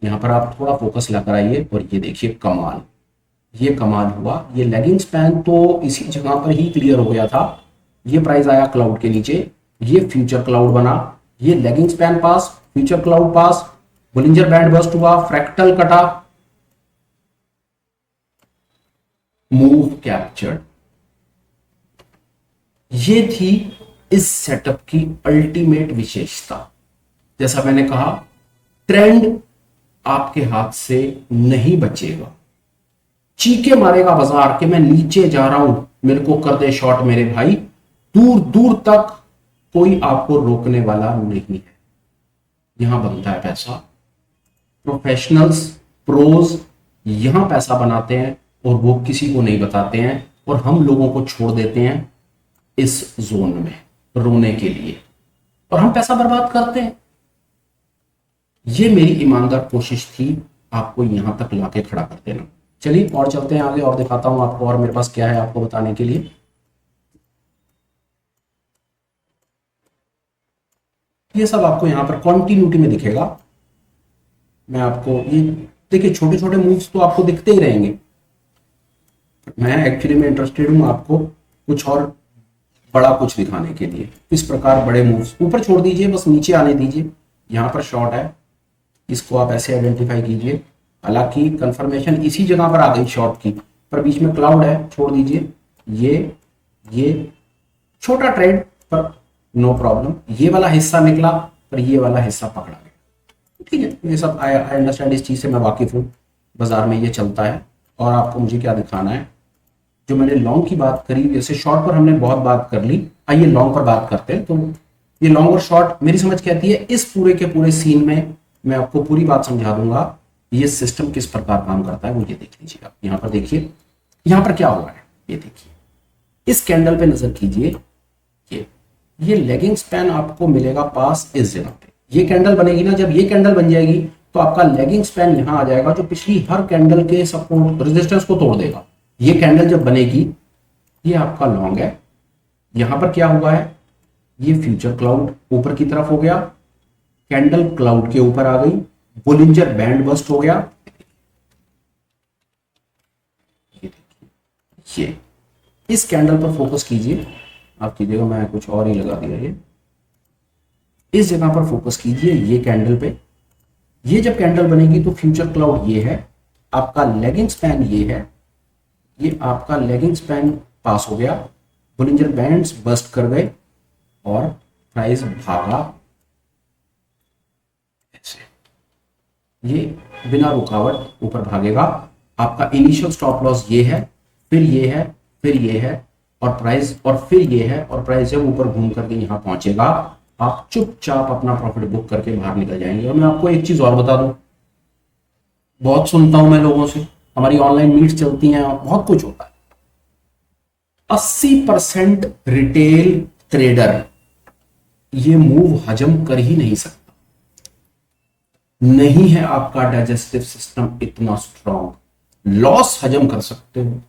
S1: यहां पर आप थोड़ा फोकस लेकर आइए और ये देखिए कमाल, ये कमाल हुआ। ये लेगिंग स्पैन तो इसी जगह पर ही क्लियर हो गया था, ये प्राइस आया क्लाउड के नीचे, ये फ्यूचर क्लाउड बना, ये लेगिंग स्पैन पास, फ्यूचर क्लाउड पास, बोलिंजर बैंड बस्ट हुआ, फ्रैक्टल कटा, मूव कैप्चर्ड। ये थी इस सेटअप की अल्टीमेट विशेषता। जैसा मैंने कहा, ट्रेंड आपके हाथ से नहीं बचेगा, चीखे मारेगा बाजार के मैं नीचे जा रहा हूं, मेरे को कर दे शॉर्ट मेरे भाई, दूर दूर तक कोई आपको रोकने वाला नहीं है। यहां बनता है पैसा, प्रोफेशनल्स, प्रोज यहां पैसा बनाते हैं और वो किसी को नहीं बताते हैं, और हम लोगों को छोड़ देते हैं इस जोन में रोने के लिए, और हम पैसा बर्बाद करते हैं। ये मेरी ईमानदार कोशिश थी आपको यहां तक लाके खड़ा कर देना। चलिए और चलते हैं आगे और दिखाता हूं आपको और मेरे पास क्या है आपको बताने के लिए। ये सब आपको यहां पर कॉन्टिन्यूटी में दिखेगा। मैं आपको ये देखिए, छोटे छोटे मूव्स तो आपको दिखते ही रहेंगे, मैं एक्चुअली में इंटरेस्टेड हूं आपको कुछ और बड़ा कुछ दिखाने के लिए। इस प्रकार बड़े मूव्स ऊपर छोड़ दीजिए, बस नीचे आने दीजिए। यहाँ पर शॉर्ट है, इसको आप ऐसे आइडेंटिफाई कीजिए। हालांकि कंफर्मेशन इसी जगह पर आ गई शॉर्ट की, पर बीच में क्लाउड है, छोड़ दीजिए। ये छोटा ट्रेड पर नो प्रॉब्लम। ये वाला हिस्सा निकला पर ये वाला हिस्सा पकड़ा गया, ठीक है। ये सब आई अंडरस्टैंड, इस चीज से मैं वाकिफ हूँ, बाजार में ये चलता है। और आपको मुझे क्या दिखाना है, जो मैंने लॉन्ग की बात करी, जैसे शॉर्ट पर हमने बहुत बात कर ली, आइए लॉन्ग पर बात करते हैं। तो ये लॉन्ग और शॉर्ट मेरी समझ कहती है इस पूरे के पूरे सीन में मैं आपको पूरी बात समझा दूंगा। ये सिस्टम किस प्रकार काम करता है वो ये देख लीजिए आप। यहाँ पर देखिए, यहाँ पर क्या हुआ है, ये देखिए, इस कैंडल पे नजर कीजिए। ये लेगिंग स्पैन आपको मिलेगा पास इस जगह पे। ये कैंडल बनेगी ना, जब ये कैंडल बन जाएगी तो आपका लेगिंग स्पैन यहां आ जाएगा, जो पिछली हर कैंडल के सपोर्ट रेजिस्टेंस को तोड़ देगा। ये कैंडल जब बनेगी, ये आपका लॉन्ग है। यहां पर क्या हुआ है, ये फ्यूचर क्लाउड ऊपर की तरफ हो गया, कैंडल क्लाउड के ऊपर आ गई, बोलिंजर बैंड बस्ट हो गया। ये देखिए, ये इस कैंडल पर फोकस कीजिए, आप कीजिएगा, मैं कुछ और ही लगा दिया। ये इस जगह पर फोकस कीजिए, ये कैंडल पे। ये जब कैंडल बनेगी तो फ्यूचर क्लाउड ये है, आपका लेगिंग स्पैन ये है, ये आपका लेगिंग स्पैन पास हो गया, बोलिंजर बैंड्स बस्ट कर गए और प्राइस भागा ऐसे। ये बिना रुकावट ऊपर भागेगा। आपका इनिशियल स्टॉप लॉस ये है, फिर ये है, फिर ये है, और प्राइस, और फिर ये है, और प्राइस जब ऊपर घूम करके यहां पहुंचेगा, आप चुपचाप अपना प्रॉफिट बुक करके बाहर निकल जाएंगे। और मैं आपको एक चीज और बता दूं, बहुत सुनता हूं मैं लोगों से, हमारी ऑनलाइन मीट्स चलती हैं, बहुत कुछ होता है। 80% रिटेल ट्रेडर ये मूव हजम कर ही नहीं सकता। नहीं है आपका डाइजेस्टिव सिस्टम इतना स्ट्रांग। लॉस हजम कर सकते हो,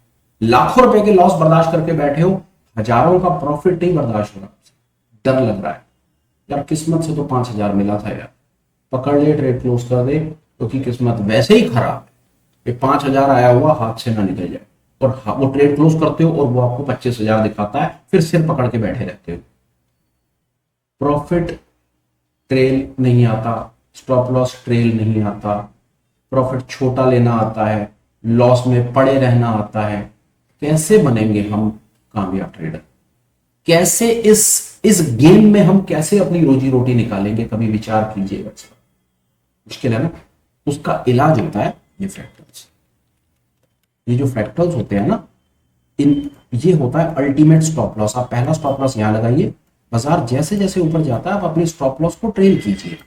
S1: लाखों रुपए के लॉस बर्दाश्त करके बैठे हो, हजारों का प्रॉफिट नहीं बर्दाश्त हो रहा, डर लग रहा है यार, किस्मत से तो 5,000 मिला था यार, पकड़ ले, ट्रेड क्लोज कर दे, क्योंकि किस्मत वैसे ही खराब है, 5,000 आया हुआ हाथ से ना निकल जाए। और वो ट्रेड क्लोज करते हो और वो आपको 25,000 दिखाता है, फिर सिर पकड़ के बैठे रहते हो। प्रॉफिट ट्रेल नहीं आता, स्टॉप लॉस ट्रेल नहीं आता, प्रॉफिट छोटा लेना आता है, लॉस में पड़े रहना आता है। कैसे बनेंगे हम कामयाब ट्रेडर? कैसे इस गेम में हम कैसे अपनी रोजी रोटी निकालेंगे? कभी विचार कीजिएगा इस पर। मुश्किल है ना। उसका इलाज होता है ये फ्रैक्टल्स। ये जो फ्रैक्टल्स होते हैं ना, ये होता है अल्टीमेट स्टॉप लॉस। आप पहला स्टॉप लॉस यहां लगाइए, बाजार जैसे जैसे ऊपर जाता है आप अपने स्टॉप लॉस को ट्रेल कीजिए,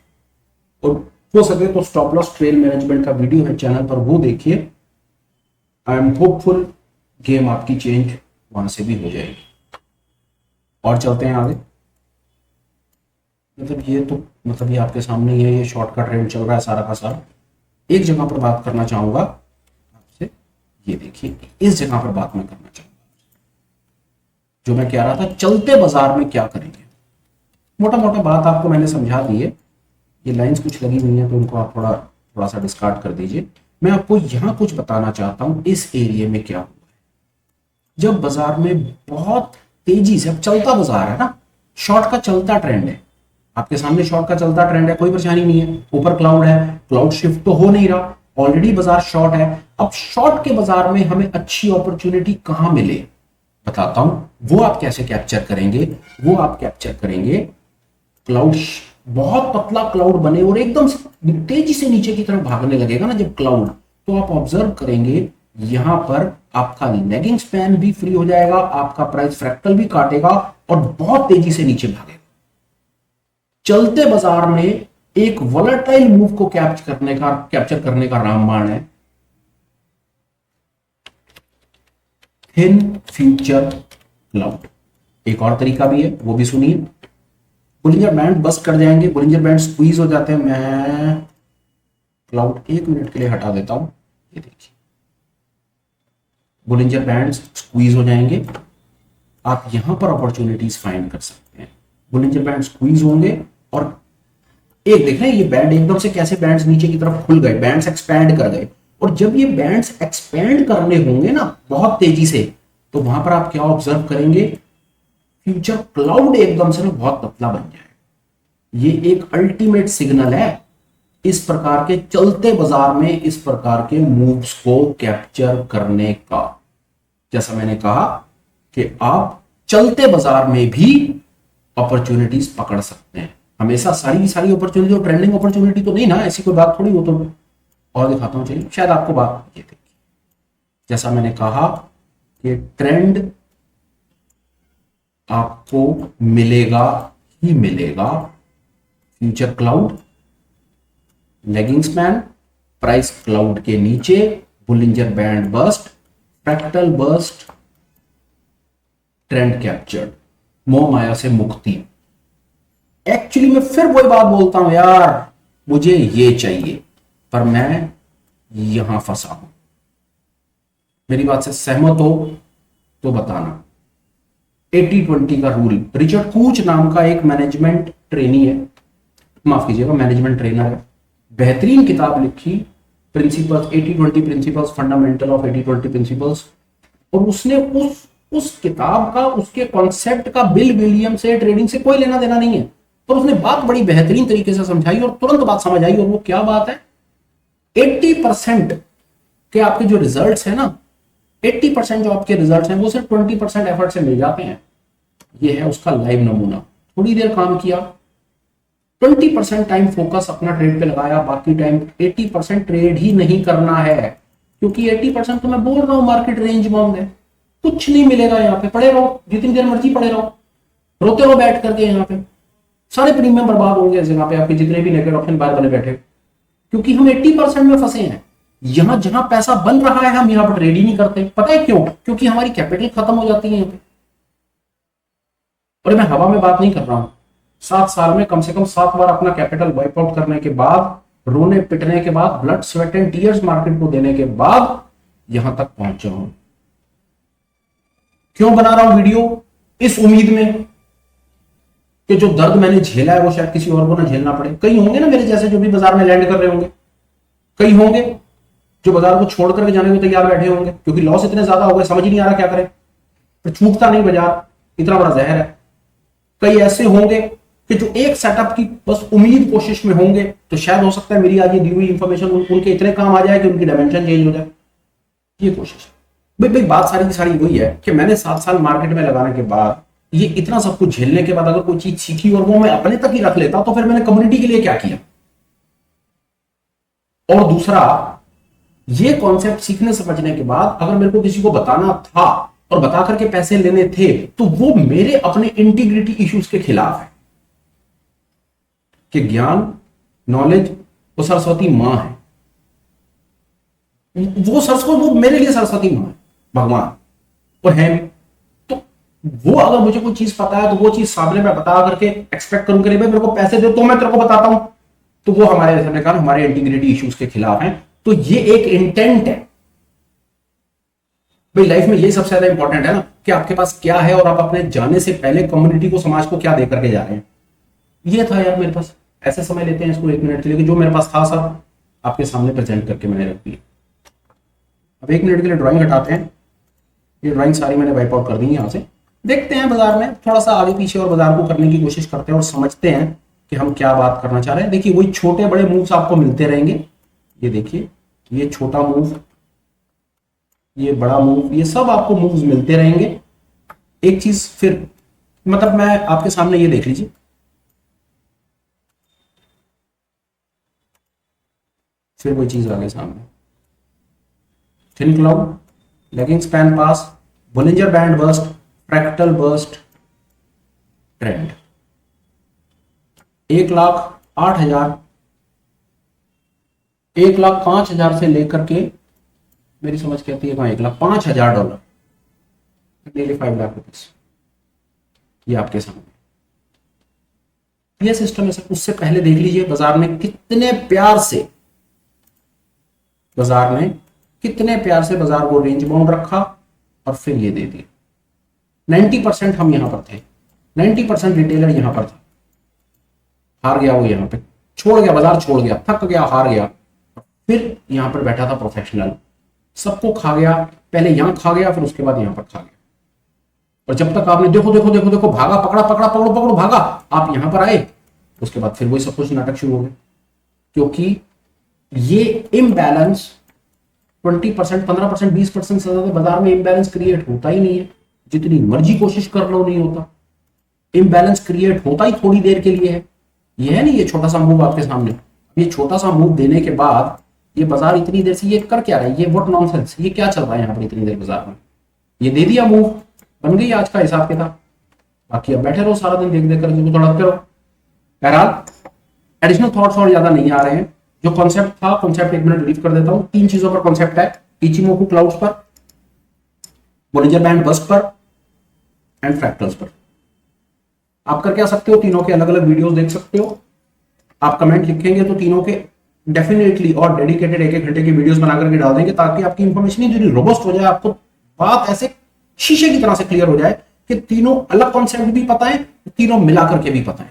S1: और हो सके तो स्टॉप लॉस ट्रेल मैनेजमेंट का वीडियो है चैनल पर, वो देखिए। आई एम होपफुल गेम आपकी चेंज वहां से भी हो जाएगी। और चलते हैं आगे। मतलब ये आपके सामने ही है, ये शॉर्ट का ट्रेंड चल रहा है सारा का सारा। एक जगह पर बात करना चाहूंगा आपसे, ये देखिए, इस जगह पर बात मैं करना चाहूंगा, जो मैं कह रहा था चलते बाजार में क्या करेंगे। मोटा मोटा बात आपको मैंने समझा दी है। ये लाइंस कुछ लगी हुई हैं तो उनको आप थोड़ा सा डिस्कार्ड कर दीजिए। मैं आपको यहां कुछ बताना चाहता हूं, इस एरिया में क्या हुआ है। जब बाजार में बहुत तेजी से, अब चलता बाजार है ना, शॉर्ट का चलता ट्रेंड है, आपके सामने शॉर्ट का चलता ट्रेंड है, कोई परेशानी नहीं है। ऊपर क्लाउड है, क्लाउड शिफ्ट तो हो नहीं रहा, ऑलरेडी बाजार शॉर्ट है। अब शॉर्ट के बाजार में हमें अच्छी अपॉर्चुनिटी कहां मिले बताता हूं। वो आप कैसे कैप्चर करेंगे, वो आप कैप्चर करेंगे, क्लाउड बहुत पतला क्लाउड बने और एकदम से तेजी से नीचे की तरफ भागने लगेगा ना जब क्लाउड, तो आप ऑब्जर्व करेंगे यहां पर आपका लेगिंग स्पैन भी फ्री हो जाएगा, आपका प्राइस फ्रैक्टल भी काटेगा और बहुत तेजी से नीचे भागेगा। चलते बाजार में एक वॉलेटाइल मूव को कैप्चर करने का रामबाण है थिन फ्यूचर क्लाउड। एक और तरीका भी है, वो भी सुनिए। बोलिंजर बैंड बस्ट कर जाएंगे, बोलिंजर बैंड स्क्वीज हो जाते हैं। मैं क्लाउड 1 मिनट के लिए हटा देता हूं, ये देखिए, बोलिंजर बैंड स्क्वीज हो जाएंगे। आप यहां पर अपॉर्चुनिटीज फाइंड कर सकते हैं। बोलिंजर बैंड स्क्वीज होंगे और एक देख रहे हैं ये बैंड एकदम से कैसे बैंड्स नीचे की तरफ खुल गए, बैंड्स एक्सपैंड कर गए। और जब ये बैंड्स एक्सपैंड करने होंगे ना बहुत तेजी से, तो वहां पर आप क्या ऑब्जर्व करेंगे, फ्यूचर क्लाउड एकदम से ना बहुत पतला बन जाए। ये एक अल्टीमेट सिग्नल है इस प्रकार के चलते बाजार में इस प्रकार के मूव्स को कैप्चर करने का। जैसा मैंने कहा कि आप चलते बाजार में भी अपॉर्चुनिटीज पकड़ सकते हैं। हमेशा सारी की सारी अपॉर्चुनिटी और ट्रेंडिंग अपॉर्चुनिटी तो नहीं ना, ऐसी कोई बात थोड़ी हो। तो और दिखाता हूं, चलिए शायद आपको बात ये देखिए, जैसा मैंने कहा कि ट्रेंड आपको मिलेगा ही मिलेगा। Future cloud, lagging span, price cloud के नीचे, Bollinger band bust, fractal bust, trend captured, मोह माया से मुक्ति। एक्चुअली मैं फिर वही बात बोलता हूं यार, मुझे ये चाहिए पर मैं यहां फंसा हूं। मेरी बात से सहमत हो तो बताना। 80-20 का रूल, रिचर्ड कूच नाम का एक मैनेजमेंट ट्रेनी है, माफ कीजिएगा मैनेजमेंट ट्रेनर है, बेहतरीन किताब लिखी principles 80-20 principles, fundamental of 80-20 principles. और उसने उस किताब का, उसके कॉन्सेप्ट का बिल विलियम से, ट्रेडिंग से कोई लेना देना नहीं है, पर उसने बात बड़ी बेहतरीन तरीके से समझाई और तुरंत बात समझ आई। और वो क्या बात है, 80% के आपके जो रिजल्ट्स है ना, 80% जो आपके रिजल्ट्स हैं वो सिर्फ 20% एफर्ट से मिल जाते हैं। ये है उसका लाइव नमूना। थोड़ी देर काम किया, 20% टाइम फोकस अपना ट्रेड पे लगाया, बाकी टाइम 80% ट्रेड ही नहीं करना है, क्योंकि 80% तो मैं बोल रहा हूं मार्केट रेंज बाउंड है, कुछ नहीं मिलेगा। यहाँ पे पड़े रहो, जितनी देर मर्जी पड़े रहो, रोते रहो बैठ करके। यहाँ पे सारे प्रीमियम बर्बाद होंगे इस जगह पे, आपके जितने भी नेकेड ऑप्शन बाहर बने बैठे, क्योंकि हम 80% में फंसे हैं। यहां जहां पैसा बन रहा है हम यहां पर ट्रेड ही नहीं करते। पता है क्यों? क्योंकि हमारी कैपिटल खत्म हो जाती है यहाँ पे। और मैं हवा में बात नहीं कर रहा हूं, 7 साल में कम से कम 7 बार अपना कैपिटल वाइप आउट करने के बाद, रोने पिटने के बाद, blood sweat and tears market को देने के बाद यहां तक पहुंचा हूं। क्यों बना रहा हूं वीडियो? इस उम्मीद में कि जो दर्द मैंने झेला है वो शायद किसी और को ना झेलना पड़े। कई होंगे ना मेरे जैसे जो भी बाजार में लैंड कर रहे होंगे, कई होंगे जो बाजार को छोड़ करके जाने को तैयार बैठे होंगे, क्योंकि लॉस इतने ज्यादा हो गए समझ ही नहीं आ रहा क्या करें, पर छूटता नहीं बाजार, इतना बड़ा जहर है। कई ऐसे होंगे कि जो एक सेटअप की बस उम्मीद कोशिश में होंगे, तो शायद हो सकता है मेरी आज ये दी हुई इंफॉर्मेशन उनके इतने काम आ जाए कि उनकी डायमेंशन चेंज हो जाए। ये कोशिश भाई बात सारी की सारी वही है कि मैंने 7 साल मार्केट में लगाने के बाद, ये इतना सब कुछ झेलने के बाद अगर कोई चीज सीखी और वो मैं अपने तक ही रख लेता, तो फिर मैंने कम्युनिटी के लिए क्या किया? और दूसरा, ये कॉन्सेप्ट सीखने समझने के बाद अगर मेरे को किसी को बताना था और बता करके पैसे लेने थे, तो वो मेरे अपने इंटीग्रिटी इश्यूज के खिलाफ है। कि ज्ञान, नॉलेज वो सरस्वती मां है, वो सरस्वती, वो मेरे लिए सरस्वती मां है, भगवान और है भी। तो वो अगर मुझे कोई चीज पता है तो वो चीज सामने में बता करके एक्सपेक्ट करूं कि भाई मेरे को पैसे दे तो मैं तेरे को बताता हूं, तो वो हमारे इंटीग्रिटी इश्यूज के खिलाफ है। तो ये एक इंटेंट है भाई। लाइफ में ये सबसे ज्यादा इंपॉर्टेंट है ना कि आपके पास क्या है और आप अपने जाने से पहले कम्युनिटी को, समाज को क्या दे करके जा रहे हैं। ये था यार मेरे पास। ऐसे समय लेते हैं इसको 1 मिनट के लिए कि जो मेरे पास था सब आपके सामने प्रेजेंट करके मैंने रख दिया। अब 1 मिनट के लिए ड्राइंग हटाते हैं। ये ड्राइंग सारी मैंने वाइप आउट कर दी है। यहां से देखते हैं बाजार में थोड़ा सा आगे पीछे और बाजार को करने की कोशिश करते हैं और समझते हैं कि हम क्या बात करना चाह रहे हैं। देखिए वही छोटे बड़े मूव्स आपको मिलते रहेंगे। ये देखिए, ये छोटा मूव, ये बड़ा मूव, ये सब आपको मूव्स मिलते रहेंगे। एक चीज फिर मतलब मैं आपके सामने ये देख लीजिए, फिर वही चीज आ गई सामने। Thin cloud, lagging span pass, Bollinger band bust, fractal bust, trend. 1,08,000, 1,05,000 से लेकर के मेरी समझ कहती है कहां $1,05,000, डेली 5 लाख रुपीज। ये आपके सामने ये सिस्टम है। उससे पहले देख लीजिए बाजार ने कितने प्यार से बाजार को रेंज बाउंड रखा और फिर ये दे दिया। 90% हम यहां पर थे, 90% रिटेलर यहां पर था, हार गया वो, यहां पे छोड़ गया, बाजार छोड़ गया, थक गया, हार गया। फिर यहां पर बैठा था प्रोफेशनल, सबको खा गया। पहले यहां खा गया, फिर उसके बाद यहां पर खा गया। और जब तक आपने देखो देखो देखो देखो भागा, पकड़ा पकड़ा, पकड़ो पकड़ो, भागा, आप यहां पर आए, उसके बाद फिर वही सब कुछ नाटक शुरू हो गए। क्योंकि ये इम्बैलेंस 20%, 15%, 20% से ज्यादा बाजार में इम्बैलेंस क्रिएट होता ही नहीं है। जितनी मर्जी कोशिश कर लो नहीं होता। इम्बैलेंस क्रिएट होता ही थोड़ी देर के लिए है। ये है नहीं, ये छोटा सा मूव आपके सामने, ये छोटा सा मूव देने के बाद ये बाजार इतनी देर से ये कर क्या रहा है, ये व्हाट नॉनसेंस, ये क्या चल रहा है यहाँ पर इतनी देर बाजार में। ये दे दिया मूव, बन गई आज का हिसाब किताब। बाकी अब बैठे रहो सारा दिन देख देख कर तड़पते रहो। बहरहाल एडिशनल थॉट्स और ज्यादा नहीं आ रहे हैं। जो कॉन्सेप्ट था, कॉन्सेप्ट 1 मिनट रीड कर देता हूं। 3 चीजों पर कॉन्सेप्ट है, इचिमोकू क्लाउड्स पर, बोलिंजर बैंड बस्ट पर एंड फ्रैक्टल्स पर। आप कर क्या सकते हो, तीनों के अलग अलग वीडियोस देख सकते हो। आप कमेंट लिखेंगे तो तीनों के डेफिनेटली और डेडिकेटेड 1-1 घंटे की वीडियोस बना करके डाल देंगे, ताकि आपकी इंफॉर्मेशन ही रोबस्ट हो जाए, आपको बात ऐसे शीशे की तरह से क्लियर हो जाए कि तीनों अलग कॉन्सेप्ट भी पता है, तीनों मिला करके भी पता है।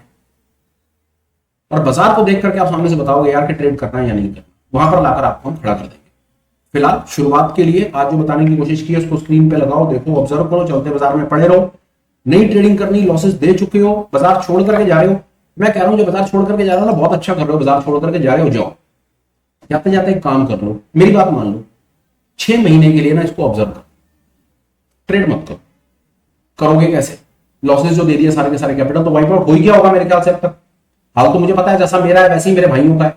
S1: और बाजार को देख करके आप सामने से बताओगे यार कि ट्रेड करना है या नहीं करना, वहां पर लाकर आपको हम खड़ा कर देंगे। फिलहाल शुरुआत के लिए आज जो बताने की कोशिश की है उसको स्क्रीन पे लगाओ, देखो, ऑब्जर्व करो, चलते बाजार में पड़े रहो। नई ट्रेडिंग करनी, लॉसेस दे चुके हो, बाजार छोड़ करके जा रहे हो। मैं कह रहा हूं जो बाजार छोड़ करके जा रहे हो ना, बहुत अच्छा कर रहे हो, बाजार छोड़ करके जा रहे हो, जाओ, जाते जाते एक काम कर लो, मेरी बात मान लो, 6 महीने के लिए ना इसको ऑब्जर्व करो, ट्रेड मत करो। करोगे कैसे, लॉसेस जो दे दिए सारे के सारे कैपिटल तो वाइप आउट हो ही गया होगा मेरे ख्याल से अब तक। हाल तो मुझे पता है, जैसा मेरा है वैसे ही मेरे भाइयों का है,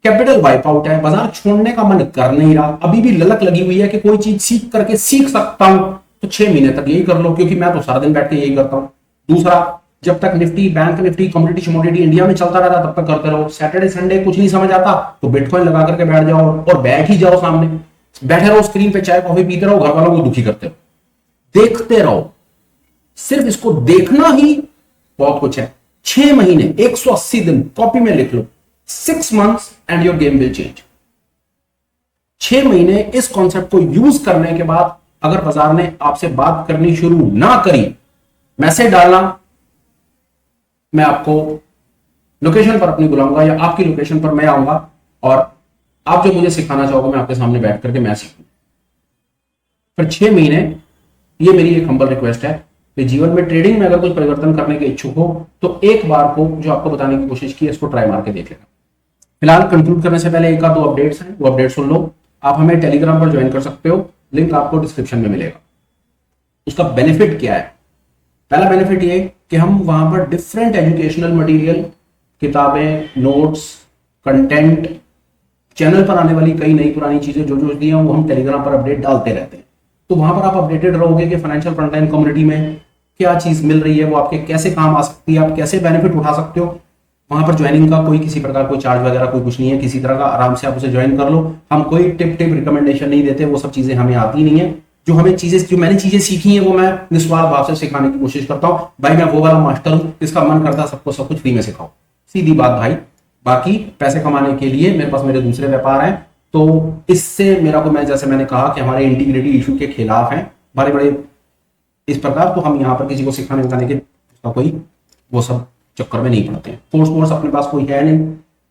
S1: कैपिटल वाइप आउट है, बाजार छोड़ने का मन कर नहीं रहा। अभी भी ललक लगी हुई है कि कोई चीज सीख करके सीख सकता हूं, तो 6 महीने तक यही कर लो, क्योंकि मैं तो सारा दिन बैठ के यही करता हूं। दूसरा, जब तक निफ्टी, बैंक निफ्टी, कमोडिटी शमोडिटी इंडिया में चलता रहता तब तक करते रहो। सैटरडे संडे कुछ नहीं समझ आता तो बिटकॉइन लगा करके बैठ जाओ और बैठ ही जाओ सामने, बैठे रहो स्क्रीन पे, चाय कॉफी पीते रहो, घर वालों को दुखी करते रहो, देखते रहो। सिर्फ इसको देखना ही बहुत कुछ है। 6 महीने, 180 दिन कॉपी में लिख लो, 6 months and your game will change. 6 महीने इस कॉन्सेप्ट को यूज करने के बाद अगर बाजार ने आपसे बात करनी शुरू ना करी, मैसेज डालना, मैं आपको लोकेशन पर अपनी बुलाऊंगा या आपकी लोकेशन पर मैं आऊंगा और आप जो मुझे सिखाना चाहोगे मैं आपके सामने बैठ करके मैं सीखूंगा। फिर 6 महीने, ये मेरी एक हम्बल रिक्वेस्ट है कि जीवन में ट्रेडिंग में अगर कुछ परिवर्तन करने के इच्छुक हो तो एक बार को जो आपको बताने की कोशिश की है इसको ट्राई मार के देख लेना। फिलहाल कंक्लूड करने से पहले एक आध 2 अपडेट्स हैं, वो अपडेट सुन लो। आप हमें टेलीग्राम पर ज्वाइन कर सकते हो, लिंक आपको डिस्क्रिप्शन में मिलेगा। उसका बेनिफिट क्या है? पहला बेनिफिट ये कि हम वहां पर डिफरेंट एजुकेशनल मटेरियल, किताबें, नोट्स, कंटेंट, चैनल पर आने वाली कई नई पुरानी चीजें जो जो दी हैं वो हम टेलीग्राम पर अपडेट डालते रहते हैं। तो वहां पर आप अपडेटेड रहोगे कि फाइनेंशियल फ्रंटलाइन कम्युनिटी में क्या चीज मिल रही है, वो आपके कैसे काम आ सकती है, आप कैसे बेनिफिट उठा सकते हो। वहां पर ज्वाइनिंग का कोई किसी प्रकार कोई चार्ज वगैरह कोई कुछ नहीं है, किसी तरह का, आराम से आप उसे ज्वाइन कर लो। हम कोई टिप रिकमेंडेशन नहीं देते, वो सब चीजें हमें आती नहीं है। जो मैंने चीजें सीखी हैं वो मैं निस्वार्थ भाव से सिखाने की कोशिश करता हूँ। भाई मैं वो वाला मास्टर हूँ, इसका मन करता है सबको सब कुछ फ्री में सिखाओ, सीधी बात भाई। बाकी पैसे कमाने के लिए मेरे पास मेरे दूसरे व्यापार हैं, तो इससे मेरा को, मैं जैसे मैंने कहा कि हमारे इंटीग्रिटी इशू के खिलाफ हैं बड़े बड़े इस प्रकार, तो हम यहाँ पर किसी को सिखाने बताने के कोई वो सब चक्कर में नहीं पड़ते हैं। कोर्स अपने पास कोई है नहीं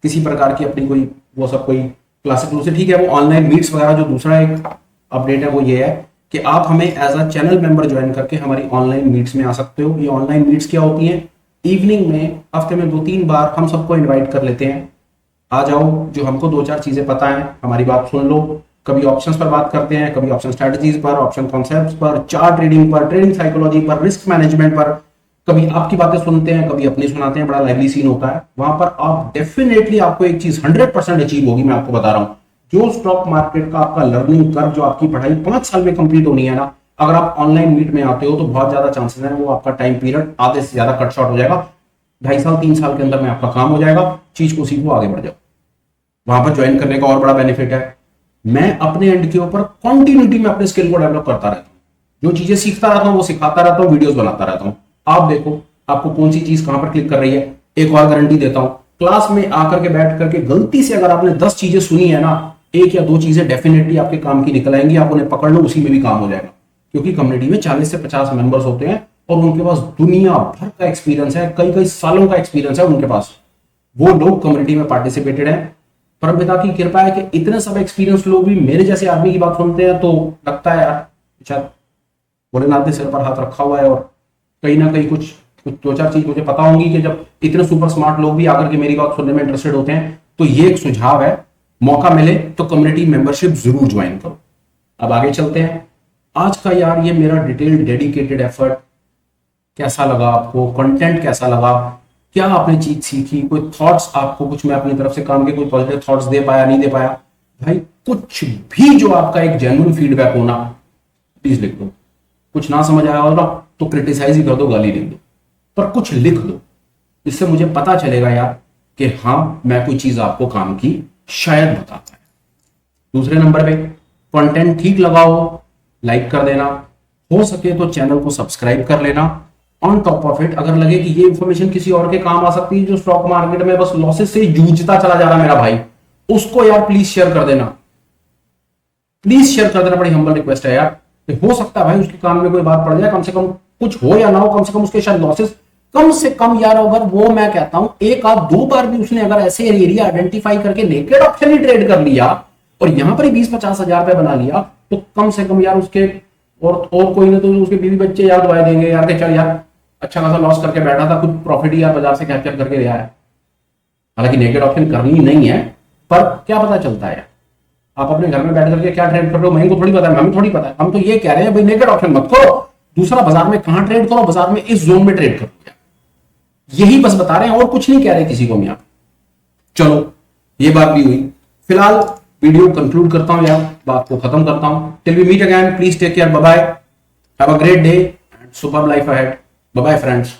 S1: किसी प्रकार की अपनी कोई वो सब कोई क्लासिक से, ठीक है। वो ऑनलाइन मीट्स वगैरह, जो दूसरा एक अपडेट है वो ये है कि आप हमें as a channel member join करके हमारी ऑनलाइन मीट्स में आ सकते हो। ये ऑनलाइन मीट्स क्या होती हैं? इवनिंग में हफ्ते में 2-3 बार हम सबको इनवाइट कर लेते हैं, आ जाओ, जो हमको 2-4 चीजें पता है हमारी बात सुन लो। कभी ऑप्शंस पर बात करते हैं, कभी ऑप्शन स्ट्रेटजीज पर, ऑप्शन कॉन्सेप्ट्स पर, चार्ट ट्रेडिंग पर, ट्रेडिंग साइकोलॉजी पर, रिस्क मैनेजमेंट पर, कभी आपकी बातें सुनते हैं, कभी अपनी सुनाते हैं। बड़ा लाइवली सीन होता है वहां पर। आप डेफिनेटली, आपको एक चीज 100% अचीव होगी, मैं आपको बता रहा हूं। जो स्टॉक मार्केट का आपका लर्निंग कर्व, जो आपकी पढ़ाई 5 साल में कंप्लीट होनी है ना, अगर आप ऑनलाइन मीट में आते हो तो बहुत ज्यादा चांसेस है वो आपका टाइम पीरियड आधे से ज्यादा कट शॉर्ट हो जाएगा। 2.5 साल 3 साल के अंदर में आपका काम हो जाएगा। चीज को सीखो, आगे बढ़ जाओ। वहां पर ज्वाइन करने का और बड़ा बेनिफिट है, मैं अपने एंड के ऊपर कंटिन्यूटी में अपने स्किल को डेवलप करता रहता हूं। जो चीजें सीखता रहता हूं वो सिखाता रहता हूं, वीडियोस बनाता रहता हूं। आप देखो आपको कौन सी चीज कहां पर क्लिक कर रही है। एक और गारंटी देता हूं, क्लास में आकर के बैठ करके गलती से अगर आपने 10 चीजें सुनी है ना, 1 या 2 चीजें डेफिनेटली आपके काम की निकल आएंगी। आप उन्हें पकड़ लो, उसी में भी काम हो जाएगा। क्योंकि कम्युनिटी में 40 से 50 मेंबर्स होते हैं और उनके पास दुनिया भर का एक्सपीरियंस है, कई कई सालों का एक्सपीरियंस है उनके पास। वो लोग कम्युनिटी में पार्टिसिपेटेड है। परमपिता की कृपा है कि इतने सब एक्सपीरियंस लोग भी मेरे जैसे आदमी की बात सुनते हैं तो लगता है यार शायद भोलेनाथ ने सिर पर हाथ रखा हुआ है और कहीं ना कहीं कुछ कुछ दो चार चीज मुझे पता होंगी कि जब इतने सुपर स्मार्ट लोग भी आकर के मेरी बात सुनने में इंटरेस्टेड होते हैं, तो ये एक सुझाव है, मौका मिले तो कम्युनिटी मेंबरशिप जरूर ज्वाइन करो। अब आगे चलते हैं। आज का यार ये मेरा डिटेल्ड डेडिकेटेड एफर्ट कैसा लगा आपको, कंटेंट कैसा लगा, क्या आपने चीज सीखी, कोई थॉट्स आपको, कुछ मैं अपनी तरफ से काम के कोई पॉजिटिव थॉट्स दे पाया नहीं दे पाया, भाई कुछ भी जो आपका एक जेन्युइन फीडबैक हो ना, प्लीज लिख दो। कुछ ना समझ आया होगा तो क्रिटिसाइज ही कर दो, गाली लिख दो, पर कुछ लिख दो, इससे मुझे पता चलेगा यार कि हाँ मैं कोई चीज आपको काम की शायद बताता है। दूसरे नंबर पे कंटेंट ठीक लगा हो लाइक कर देना, हो सके तो चैनल को सब्सक्राइब कर लेना। ऑन टॉप ऑफ इट अगर लगे कि ये इंफॉर्मेशन किसी और के काम आ सकती है जो स्टॉक मार्केट में बस लॉसेस से जूझता चला जा रहा है मेरा भाई, उसको यार प्लीज शेयर कर देना, प्लीज शेयर कर देना, बड़ी हम्बल रिक्वेस्ट है यार। हो सकता है भाई उसके काम में कोई बात पड़ जाए, कम से कम कुछ हो या ना हो, कम से कम उसके शायद लॉसेस कम से कम यार, अगर वो मैं कहता हूं एक आध दो बार भी उसने अगर ऐसे एरिया आइडेंटिफाई करके नेकेड ऑप्शन ही ट्रेड कर लिया और यहां पर ही 20-50 हजार रुपए बना लिया, तो कम से कम यार उसके और कोई ना तो उसके बीवी बच्चे यार दुआएं देंगे यार कि चल यार अच्छा खासा लॉस करके बैठा था, कुछ प्रॉफिट ही यार बाजार से कैप्चर करके दिया है। हालांकि नेकेड ऑप्शन करनी नहीं है, पर क्या पता चलता है, आप अपने घर में बैठ करके क्या ट्रेड कर रहे हो मेरे को थोड़ी पता है, हमें थोड़ी पता है। हम तो ये कह रहे हैं भाई नेकेड ऑप्शन मत करो, दूसरा बाजार में कहां ट्रेड करो, बाजार में इस जोन में ट्रेड करो, यही बस बता रहे हैं और कुछ नहीं कह रहे किसी को हम यहां। चलो ये बात भी हुई, फिलहाल वीडियो कंक्लूड करता हूं यार, बात को खत्म करता हूं। Till we meet again, please take care, bye bye, have a great day and superb life ahead, bye bye friends.